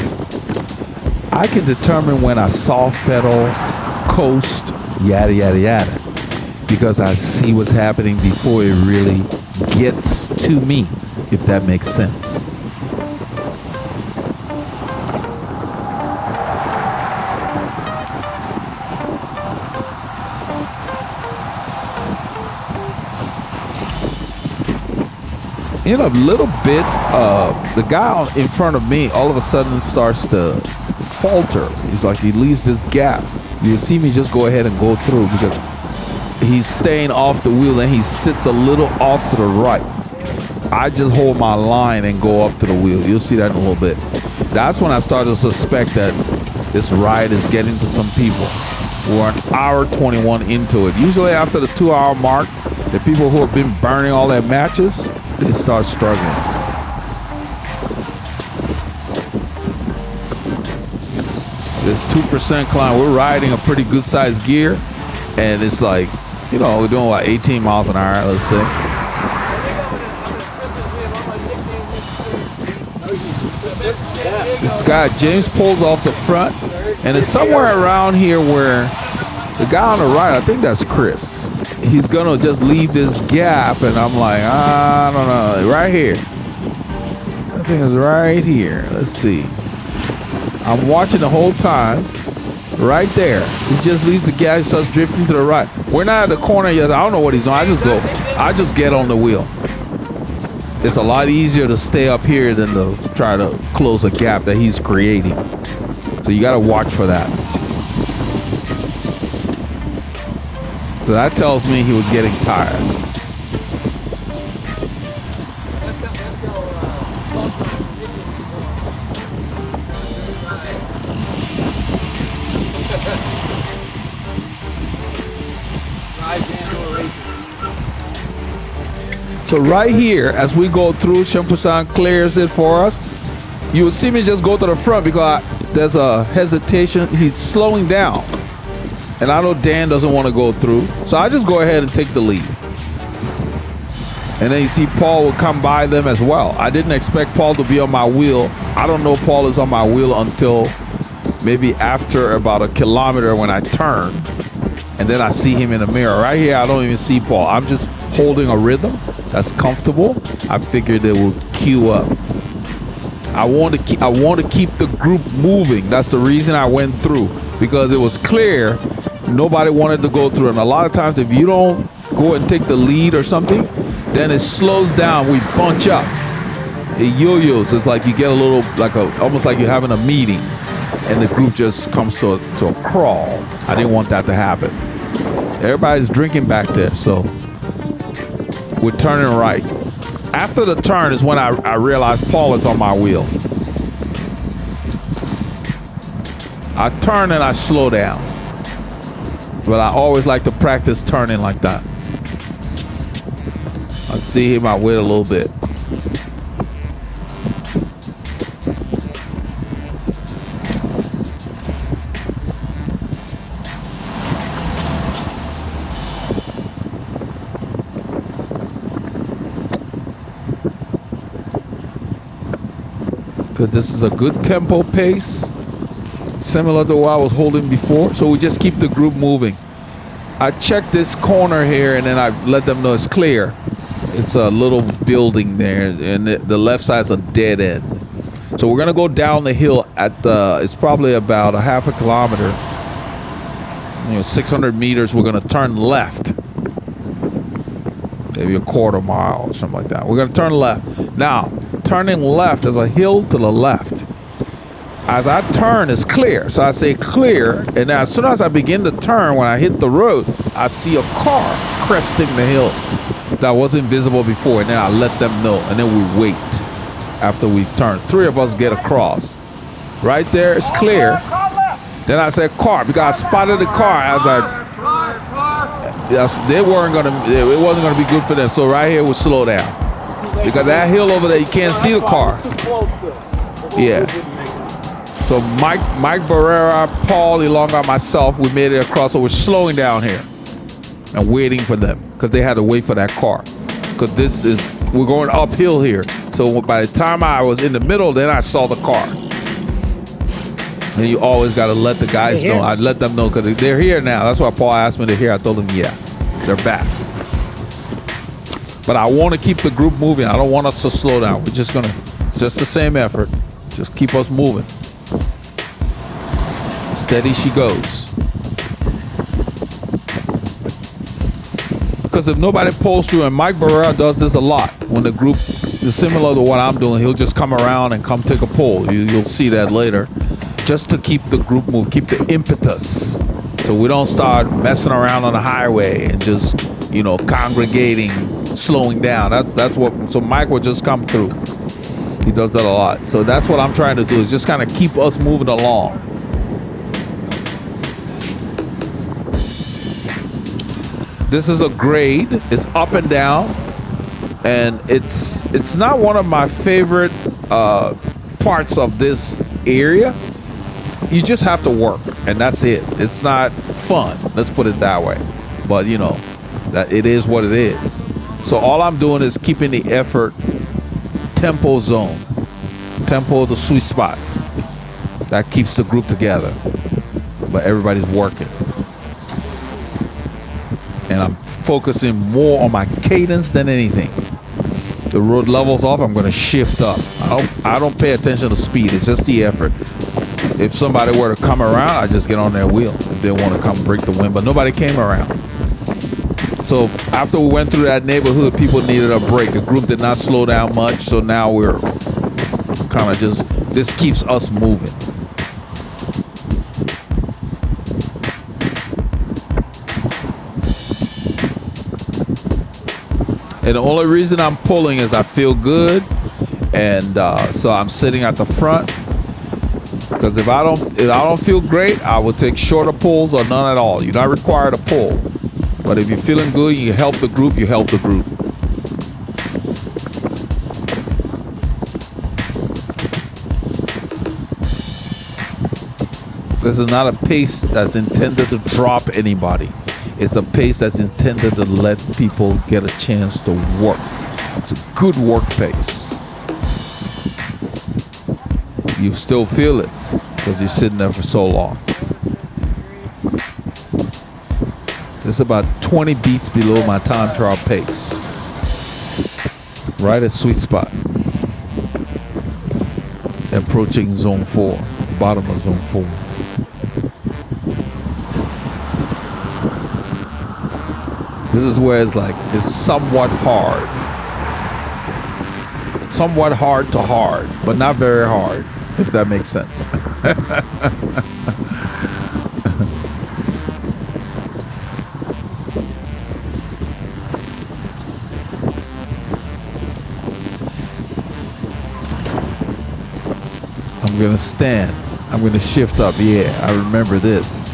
I can determine when I soft pedal, coast, yada, yada, yada. Because I see what's happening before it really gets to me, if that makes sense. In a little bit, the guy in front of me all of a sudden starts to falter. He's like, he leaves this gap. You will see me just go ahead and go through because he's staying off the wheel and he sits a little off to the right. I just hold my line and go up to the wheel. You'll see that in a little bit. That's when I started to suspect that this ride is getting to some people. We're an hour 21 into it. Usually after the 2-hour mark, the people who have been burning all their matches, they start struggling. This 2% climb, we're riding a pretty good sized gear, and it's like, you know, we're doing like 18 miles an hour, let's say. This guy, James, pulls off the front, and it's somewhere around here where the guy on the right, I think that's Chris, he's gonna just leave this gap, and I'm like, I don't know, right here. I think it's right here. Let's see. I'm watching the whole time. Right there. He just leaves the gap, starts drifting to the right. We're not at the corner yet. I don't know what he's on. I just get on the wheel. It's a lot easier to stay up here than to try to close a gap that he's creating. So you got to watch for that. So that tells me he was getting tired. So right here, as we go through, Shempusan clears it for us. You will see me just go to the front because there's a hesitation. He's slowing down. And I know Dan doesn't want to go through. So I just go ahead and take the lead. And then you see Paul will come by them as well. I didn't expect Paul to be on my wheel. I don't know Paul is on my wheel until maybe after about a kilometer when I turn. And then I see him in the mirror. Right here, I don't even see Paul. I'm just holding a rhythm that's comfortable. I figured it will queue up. I want to keep the group moving. That's the reason I went through, because it was clear nobody wanted to go through. And a lot of times, if you don't go and take the lead or something, then it slows down. We bunch up. It yo-yos. It's like you get a little, almost like you're having a meeting, and the group just comes to a crawl. I didn't want that to happen. Everybody's drinking back there, so we're turning right. After the turn is when I realized Paul is on my wheel. I turn and I slow down. But I always like to practice turning like that. I see him, I wait a little bit. Because this is a good tempo pace, similar to what I was holding before. So we just keep the group moving. I check this corner here and then I let them know it's clear. It's a little building there, and the left side's a dead end. So we're gonna go down the hill at it's probably about a half a kilometer, 600 meters. We're gonna turn left, maybe a quarter mile or something like that. We're gonna turn left. Now, turning left, there's a hill to the left. As I turn, it's clear. So I say clear, and as soon as I begin to turn, when I hit the road, I see a car cresting the hill that wasn't visible before, and then I let them know, and then we wait after we've turned. 3 of us get across. Right there, it's clear. Then I said car, because I spotted the car as it wasn't gonna be good for them. So right here, we'll slow down. Because that hill over there, you can't see the car. Yeah. So Mike Barrera, Paul Ilonga, myself, we made it across. So we're slowing down here and waiting for them because they had to wait for that car. Because we're going uphill here. So by the time I was in the middle, then I saw the car. And you always got to let the guys know. I let them know because they're here now. That's why Paul asked me to hear. I told him, yeah, they're back. But I want to keep the group moving. I don't want us to slow down. We're just it's just the same effort. Just keep us moving. Steady she goes. Because if nobody pulls through, and Mike Barrera does this a lot, when the group is similar to what I'm doing, he'll just come around and come take a pull. You'll see that later. Just to keep the group moving, keep the impetus. So we don't start messing around on the highway and just, congregating, slowing down. That's what, so Mike will just come through. He does that a lot. So that's what I'm trying to do, is just kind of keep us moving along. This is a grade. It's up and down, and it's not one of my favorite parts of this area. You just have to work, and that's it. It's not fun. Let's put it that way. But that it is what it is. So all I'm doing is keeping the effort tempo zone, tempo the sweet spot. That keeps the group together. But everybody's working. And I'm focusing more on my cadence than anything. The road levels off, I'm going to shift up. I don't pay attention to speed. It's just the effort. If somebody were to come around, I just get on their wheel if they want to come break the wind. But nobody came around. So after we went through that neighborhood, people needed a break. The group did not slow down much. So now we're kind of this keeps us moving. And the only reason I'm pulling is I feel good, and so I'm sitting at the front. Because if I don't feel great, I will take shorter pulls or none at all. You're not required to pull, but if you're feeling good, you help the group. You help the group. This is not a pace that's intended to drop anybody. It's a pace that's intended to let people get a chance to work. It's a good work pace. You still feel it because you're sitting there for so long. It's about 20 beats below my time trial pace. Right at sweet spot. Approaching zone 4, bottom of zone 4. This is where it's somewhat hard. Somewhat hard to hard, but not very hard, if that makes sense. I'm gonna stand. I'm gonna shift up. Yeah, I remember this.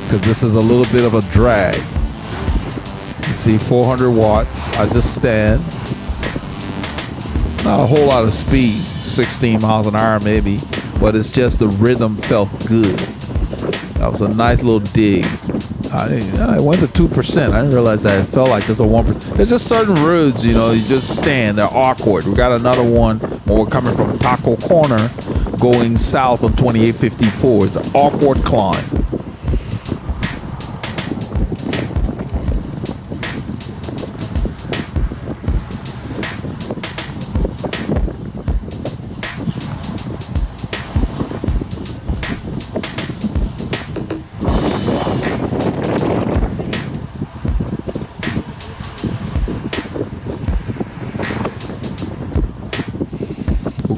Because this is a little bit of a drag. You see 400 watts. I just stand. Not a whole lot of speed, 16 miles an hour maybe, but it's just the rhythm felt good. That was a nice little dig. I went to 2%. I didn't realize that. It felt like just a 1%. There's just certain roads, you just stand. They're awkward. We got another one when we're coming from Taco Corner going south on 2854. It's an awkward climb.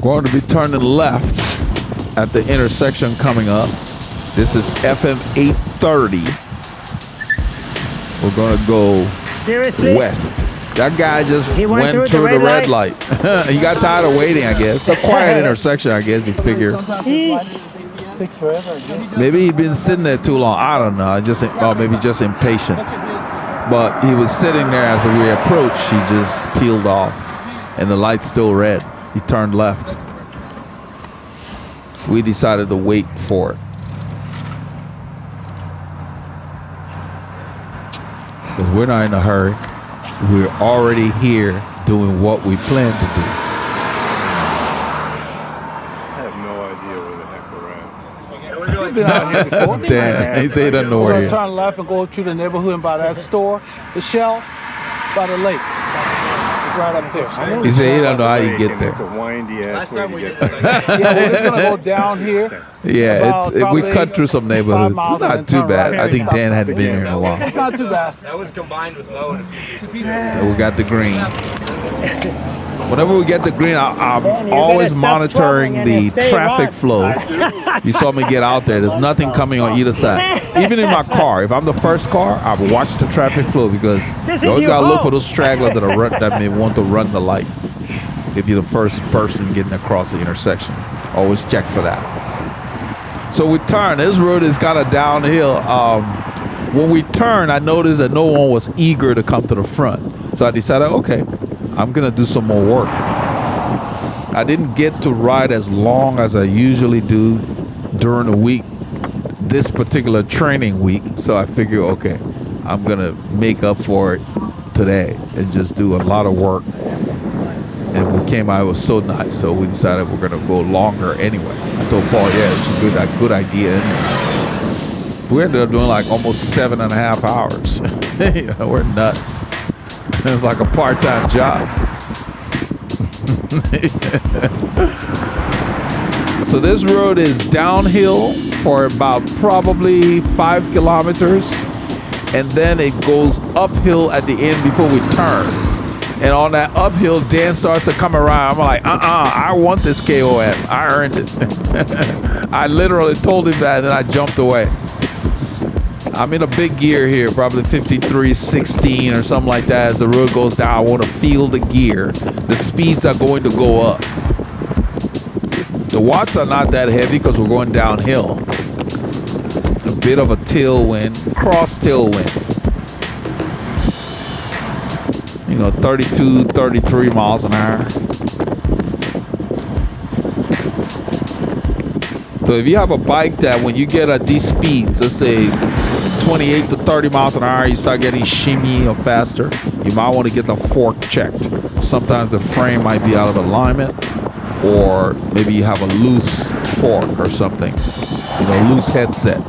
Going to be turning left at the intersection coming up. This is FM 830. We're going to go west. That guy just went through the red light. He got tired of waiting, I guess. It's a quiet intersection, I guess, you figure. Maybe he'd been sitting there too long. I don't know. Maybe just impatient. But he was sitting there as we approached. He just peeled off. And the light's still red. He turned left. We decided to wait for it. Because we're not in a hurry. We're already here doing what we plan to do. I have no idea where the heck we're at. You've been out here before. Damn, he said he doesn't know We're where gonna he is. turn left and go through the neighborhood and by that store, the Shell, by the lake. It's right up there. He said he don't know how you get there. It's a windy ass Last way time to we get did there. this, Yeah, we're just gonna go down here. Yeah, we cut through some neighborhoods. It's miles and not then too turn bad. right I think here. Dan hadn't been here in a while. It's not too bad. that was combined with low and a few. So we got the green. Whenever we get the green, I'm always monitoring the traffic flow. You saw me get out there. There's nothing coming on either side. Even in my car, if I'm the first car, I watch the traffic flow because you always got to look for those stragglers that may want to run the light. If you're the first person getting across the intersection, always check for that. So we turn. This road is kind of downhill. When we turned, I noticed that no one was eager to come to the front. So I decided, okay, I'm going to do some more work. I didn't get to ride as long as I usually do during the week, this particular training week. So I figured, okay, I'm going to make up for it today and just do a lot of work. And when we came out, it was so nice. So we decided we're going to go longer anyway. I told Paul, yeah, it's a good idea anyway. We ended up doing like almost 7.5 hours. We're nuts. It was like a part-time job. So this road is downhill for about probably 5 kilometers. And then it goes uphill at the end before we turn. And on that uphill, Dan starts to come around. I'm like, I want this KOM. I earned it. I literally told him that, and I jumped away. I'm in a big gear here, probably 53, 16 or something like that. As the road goes down, I want to feel the gear. The speeds are going to go up. The watts are not that heavy because we're going downhill. A bit of a tailwind, cross tailwind. 32, 33 miles an hour. So if you have a bike that when you get at these speeds, let's say 28 to 30 miles an hour, you start getting shimmy or faster, you might want to get the fork checked. Sometimes the frame might be out of alignment, or maybe you have a loose fork or something, loose headset.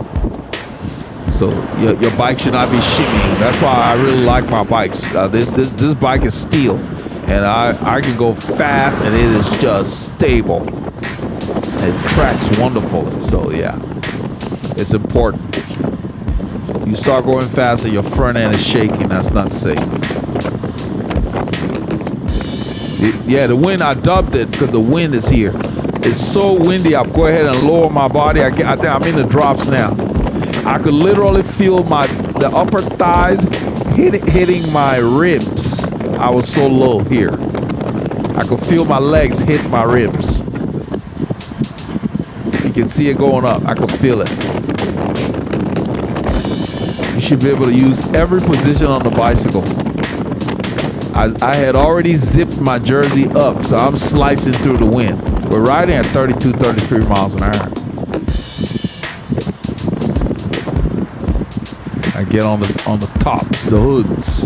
So your bike should not be shimmying. That's why I really like my bikes. This bike is steel, and I can go fast, and it is just stable. It tracks wonderfully. So yeah, it's important. You start going fast and your front end is shaking. That's not safe. The wind, I dubbed it because the wind is here. It's so windy. I'll go ahead and lower my body. I think I'm in the drops now. I could literally feel the upper thighs hitting my ribs. I was so low here. I could feel my legs hit my ribs. You can see it going up. I could feel it. You should be able to use every position on the bicycle. I had already zipped my jersey up, so I'm slicing through the wind. We're riding at 32, 33 miles an hour. I get on the tops, the hoods.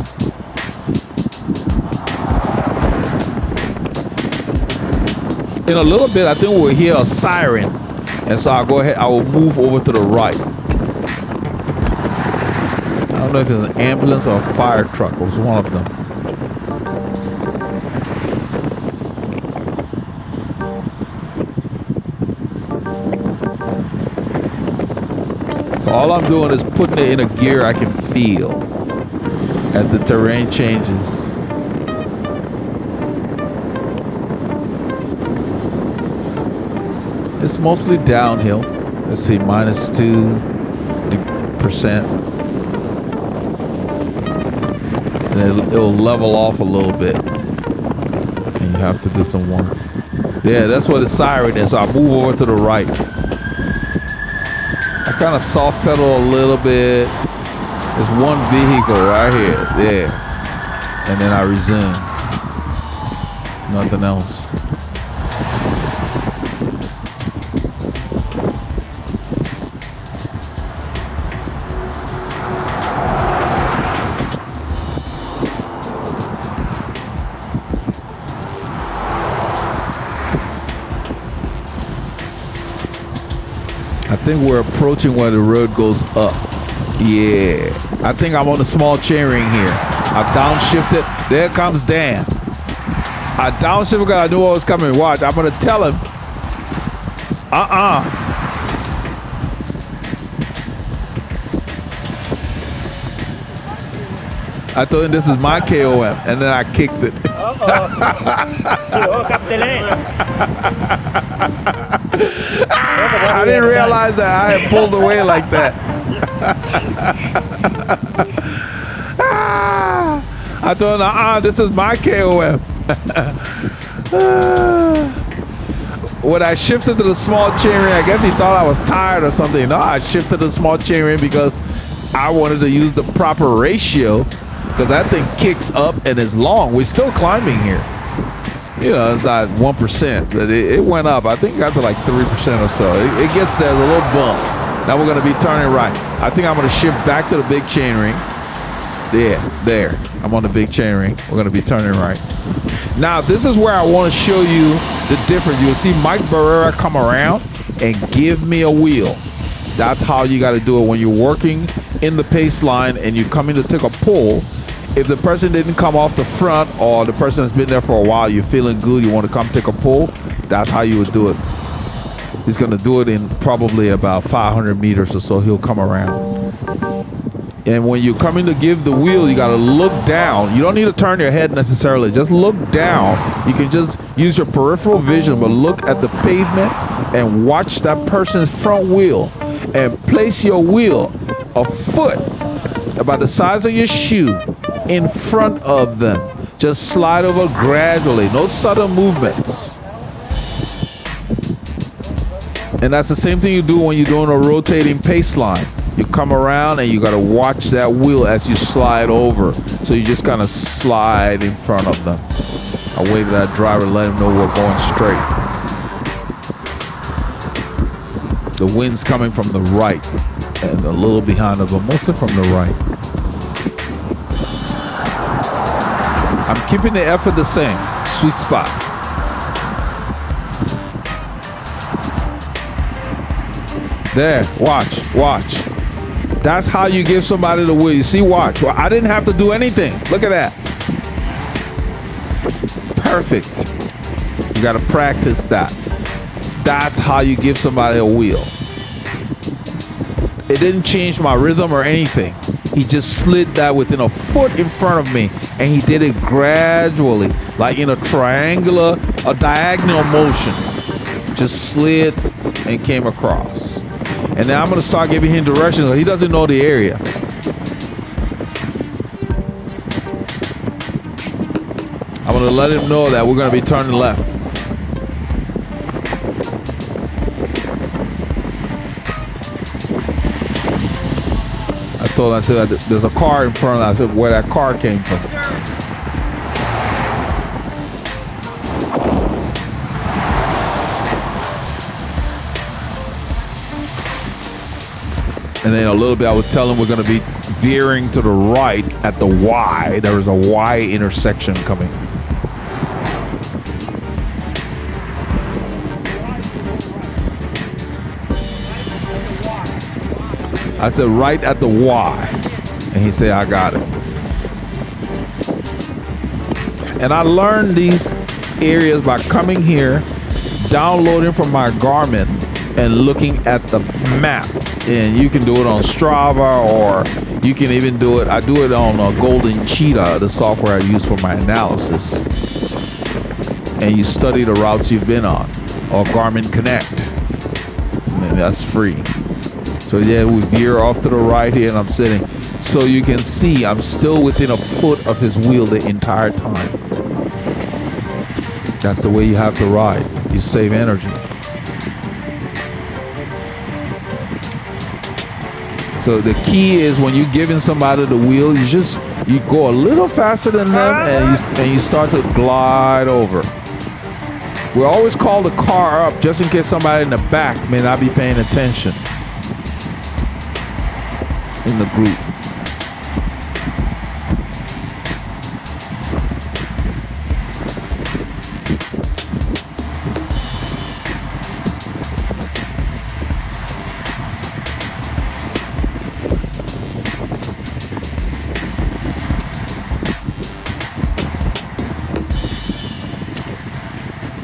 In a little bit, I think we'll hear a siren. And so I'll go ahead, I will move over to the right. I don't know if it's an ambulance or a fire truck. It was one of them. So all I'm doing is putting it in a gear I can feel as the terrain changes. It's mostly downhill. Let's see, -2%. And it'll level off a little bit. And you have to do some work. Yeah, that's what the siren is. So I move over to the right. I kind of soft pedal a little bit. There's one vehicle right here. There. And then I resume. Nothing else. think we're approaching where the road goes up. Yeah. I think I'm on the small chainring here. I've downshifted. There comes Dan. I downshifted because I knew what was coming. Watch, I'm going to tell him. I told him this is my KOM, and then I kicked it. I didn't realize that I had pulled away like that. I told him, this is my KOM. When I shifted to the small chainring, I guess he thought I was tired or something. No, I shifted to the small chainring because I wanted to use the proper ratio, because that thing kicks up and is long. We're still climbing here. You know, it's not 1%, but it went up. I think it got to like 3% or so. It gets there, there's a little bump. Now we're going to be turning right. I think I'm going to shift back to the big chainring. There. I'm on the big chainring. We're going to be turning right. Now, this is where I want to show you the difference. You'll see Mike Barrera come around and give me a wheel. That's how you got to do it when you're working in the pace line and you're coming to take a pull. If the person didn't come off the front, or the person has been there for a while, you're feeling good, you want to come take a pull, that's how you would do it. He's going to do it in probably about 500 meters or so. He'll come around. And when you're coming to give the wheel, you got to look down. You don't need to turn your head necessarily. Just look down. You can just use your peripheral vision, but look at the pavement and watch that person's front wheel, and place your wheel a foot about the size of your shoe in front of them. Just slide over gradually. No sudden movements. And that's the same thing you do when you're doing a rotating pace line. You come around and you got to watch that wheel as you slide over. So you just kind of slide in front of them. I wave at that driver, let him know we're going straight. The wind's coming from the right and a little behind us, but mostly from the right. I'm keeping the effort the same. Sweet spot. There, watch. That's how you give somebody the wheel. You see, watch. Well, I didn't have to do anything. Look at that. Perfect. You got to practice that. That's how you give somebody a wheel. It didn't change my rhythm or anything. He just slid that within a foot in front of me, and he did it gradually, like in a diagonal motion. Just slid and came across. And now I'm going to start giving him directions. He doesn't know the area. I'm going to let him know that we're going to be turning left. I said there's a car in front of us. I said where that car came from. And then a little bit I was telling him we're going to be veering to the right at the Y. There is a Y intersection coming. I said right at the Y, and he said I got it. And I learned these areas by coming here, downloading from my Garmin, and looking at the map. And you can do it on Strava, or you can even do it. I do it on Golden Cheetah, the software I use for my analysis. And you study the routes you've been on, or Garmin Connect. And that's free. So yeah, we veer off to the right here, and I'm sitting. So you can see I'm still within a foot of his wheel the entire time. That's the way you have to ride. You save energy. So the key is when you're giving somebody the wheel, you go a little faster than them, and you start to glide over. We always call the car up just in case somebody in the back may not be paying attention in the group.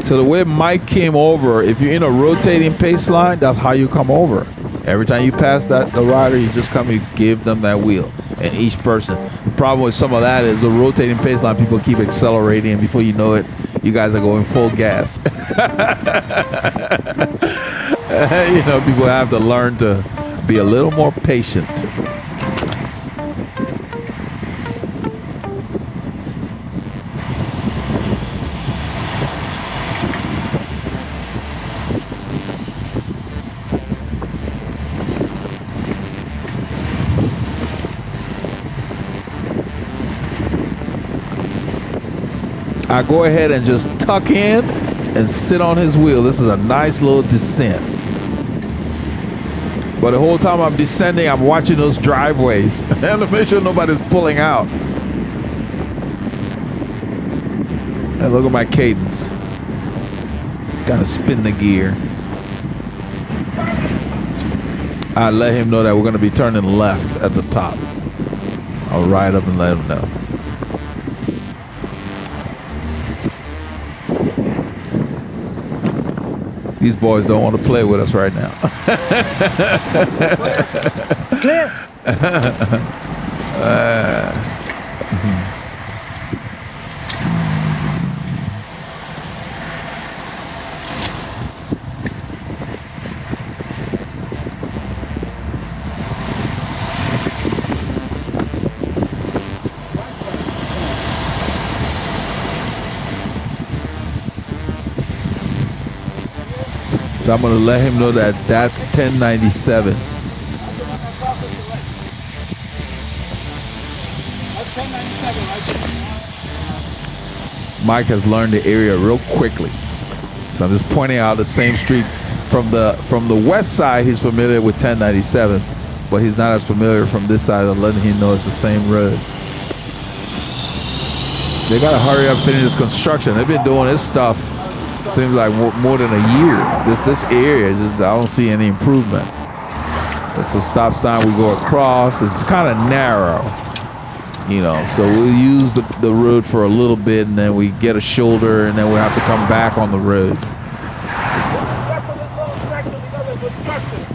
So the way Mike came over, if you're in a rotating pace line, that's how you come over. Every time you pass the rider, you just come and give them that wheel. And each person. The problem with some of that is the rotating pace line, people keep accelerating, and before you know it, you guys are going full gas. You know, people have to learn to be a little more patient. I go ahead and just tuck in and sit on his wheel. This is a nice little descent. But the whole time I'm descending, I'm watching those driveways and to make sure nobody's pulling out. And look at my cadence. Kind of spin the gear. I let him know that we're going to be turning left at the top. I'll ride up and let him know. These boys don't want to play with us right now. Clear. So I'm going to let him know that that's 1097. Mike has learned the area real quickly. So I'm just pointing out the same street from the west side. He's familiar with 1097, but he's not as familiar from this side. I'm letting him know it's the same road. They got to hurry up, finish this construction. They've been doing this stuff. Seems like more than a year. This area, I don't see any improvement. It's a stop sign we go across. It's kind of narrow, you know. So we'll use the road for a little bit, and then we get a shoulder, and then we'll have to come back on the road. Except for this little section because of construction,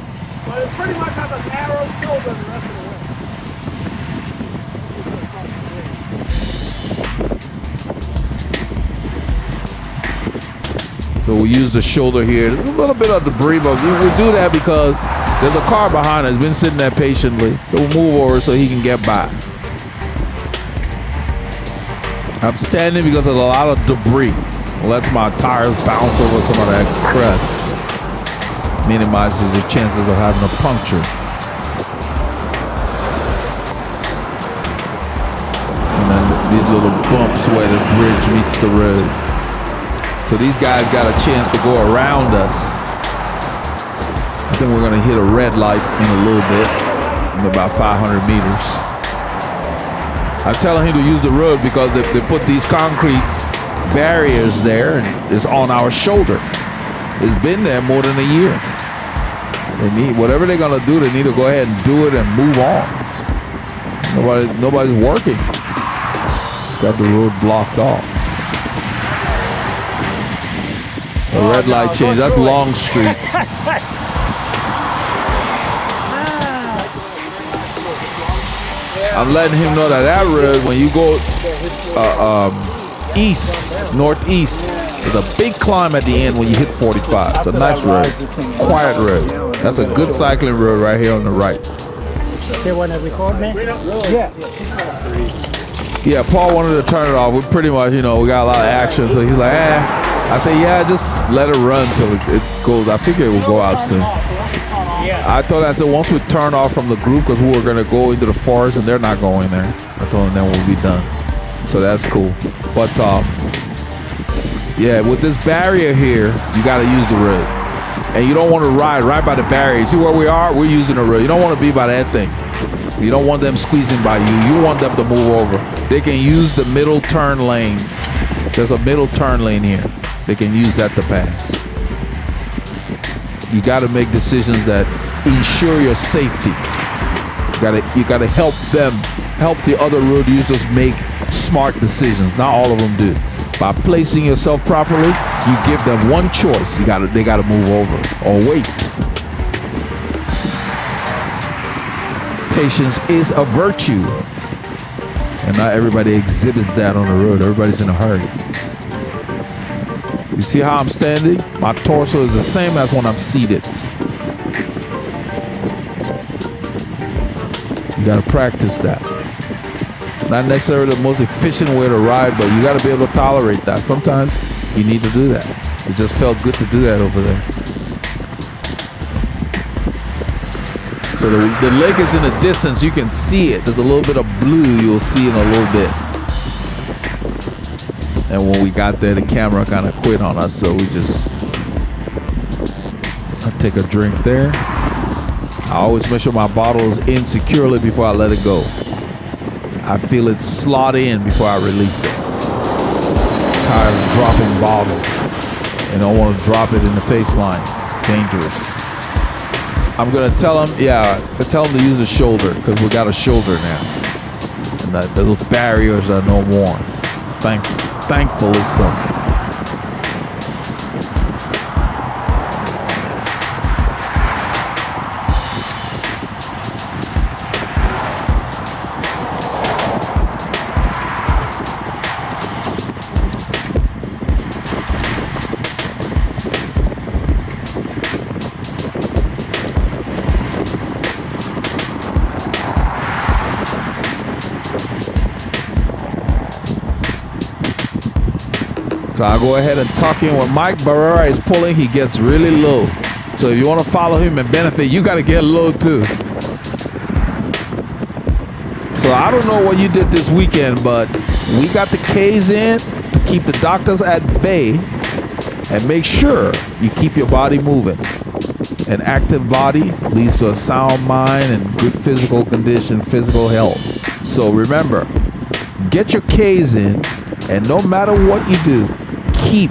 but it pretty much has a narrow shoulder the rest of the way. So we'll use the shoulder here. There's a little bit of debris, but we'll do that because there's a car behind us. Been sitting there patiently. So we'll move over so he can get by. I'm standing because there's a lot of debris. Lets my tires bounce over some of that crud. Minimizes the chances of having a puncture. And then these little bumps where the bridge meets the road. So these guys got a chance to go around us. I think we're going to hit a red light in a little bit, in about 500 meters. I'm telling him to use the road because they put these concrete barriers there, and it's on our shoulder. It's been there more than a year. They need whatever they're going to do. They need to go ahead and do it and move on. Nobody's working. Just got the road blocked off. The red light change. That's Long Street. I'm letting him know that road, when you go northeast, there's a big climb at the end when you hit 45. It's a nice road, quiet road. That's a good cycling road right here on the right. They want to record me? Yeah, Paul wanted to turn it off. We pretty much, we got a lot of action, so he's like, I say, yeah, just let it run till it goes. I figure it will go out soon. I told him, I said, once we turn off from the group, because we were going to go into the forest and they're not going there. I told him then we'll be done. So that's cool. But, yeah, with this barrier here, you got to use the road. And you don't want to ride right by the barrier. You see where we are? We're using the road. You don't want to be by that thing. You don't want them squeezing by you. You want them to move over. They can use the middle turn lane. There's a middle turn lane here. They can use that to pass. You got to make decisions that ensure your safety. You got to help the other road users make smart decisions. Not all of them do, By placing yourself properly, you give them one choice. They gotta move over or wait. Patience is a virtue. And not everybody exhibits that on the road. Everybody's in a hurry. You see how I'm standing? My torso is the same as when I'm seated. You gotta practice that. Not necessarily the most efficient way to ride, but you gotta be able to tolerate that. Sometimes you need to do that. It just felt good to do that over there. So the lake is in the distance. You can see it. There's a little bit of blue you'll see in a little bit. And when we got there, the camera kind of quit on us, so I take a drink there. I always make sure my bottle is in securely before I let it go. I feel it slot in before I release it. I'm tired of dropping bottles. And don't want to drop it in the face line. It's dangerous. I'm gonna tell him, tell him to use a shoulder, because we got a shoulder now. And the little barriers are no more. Thankfully so. So I'll go ahead and tuck in. When Mike Barrera is pulling, he gets really low. So if you want to follow him and benefit, you got to get low too. So I don't know what you did this weekend, but we got the K's in to keep the doctors at bay and make sure you keep your body moving. An active body leads to a sound mind and good physical condition, physical health. So remember, get your K's in, and no matter what you do, keep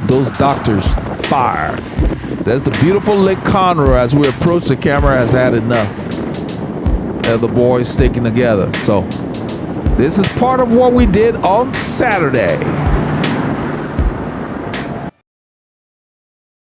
those doctors fired. There's the beautiful Lake Conroe. As we approach, the camera has had enough. And the boys sticking together. So this is part of what we did on Saturday.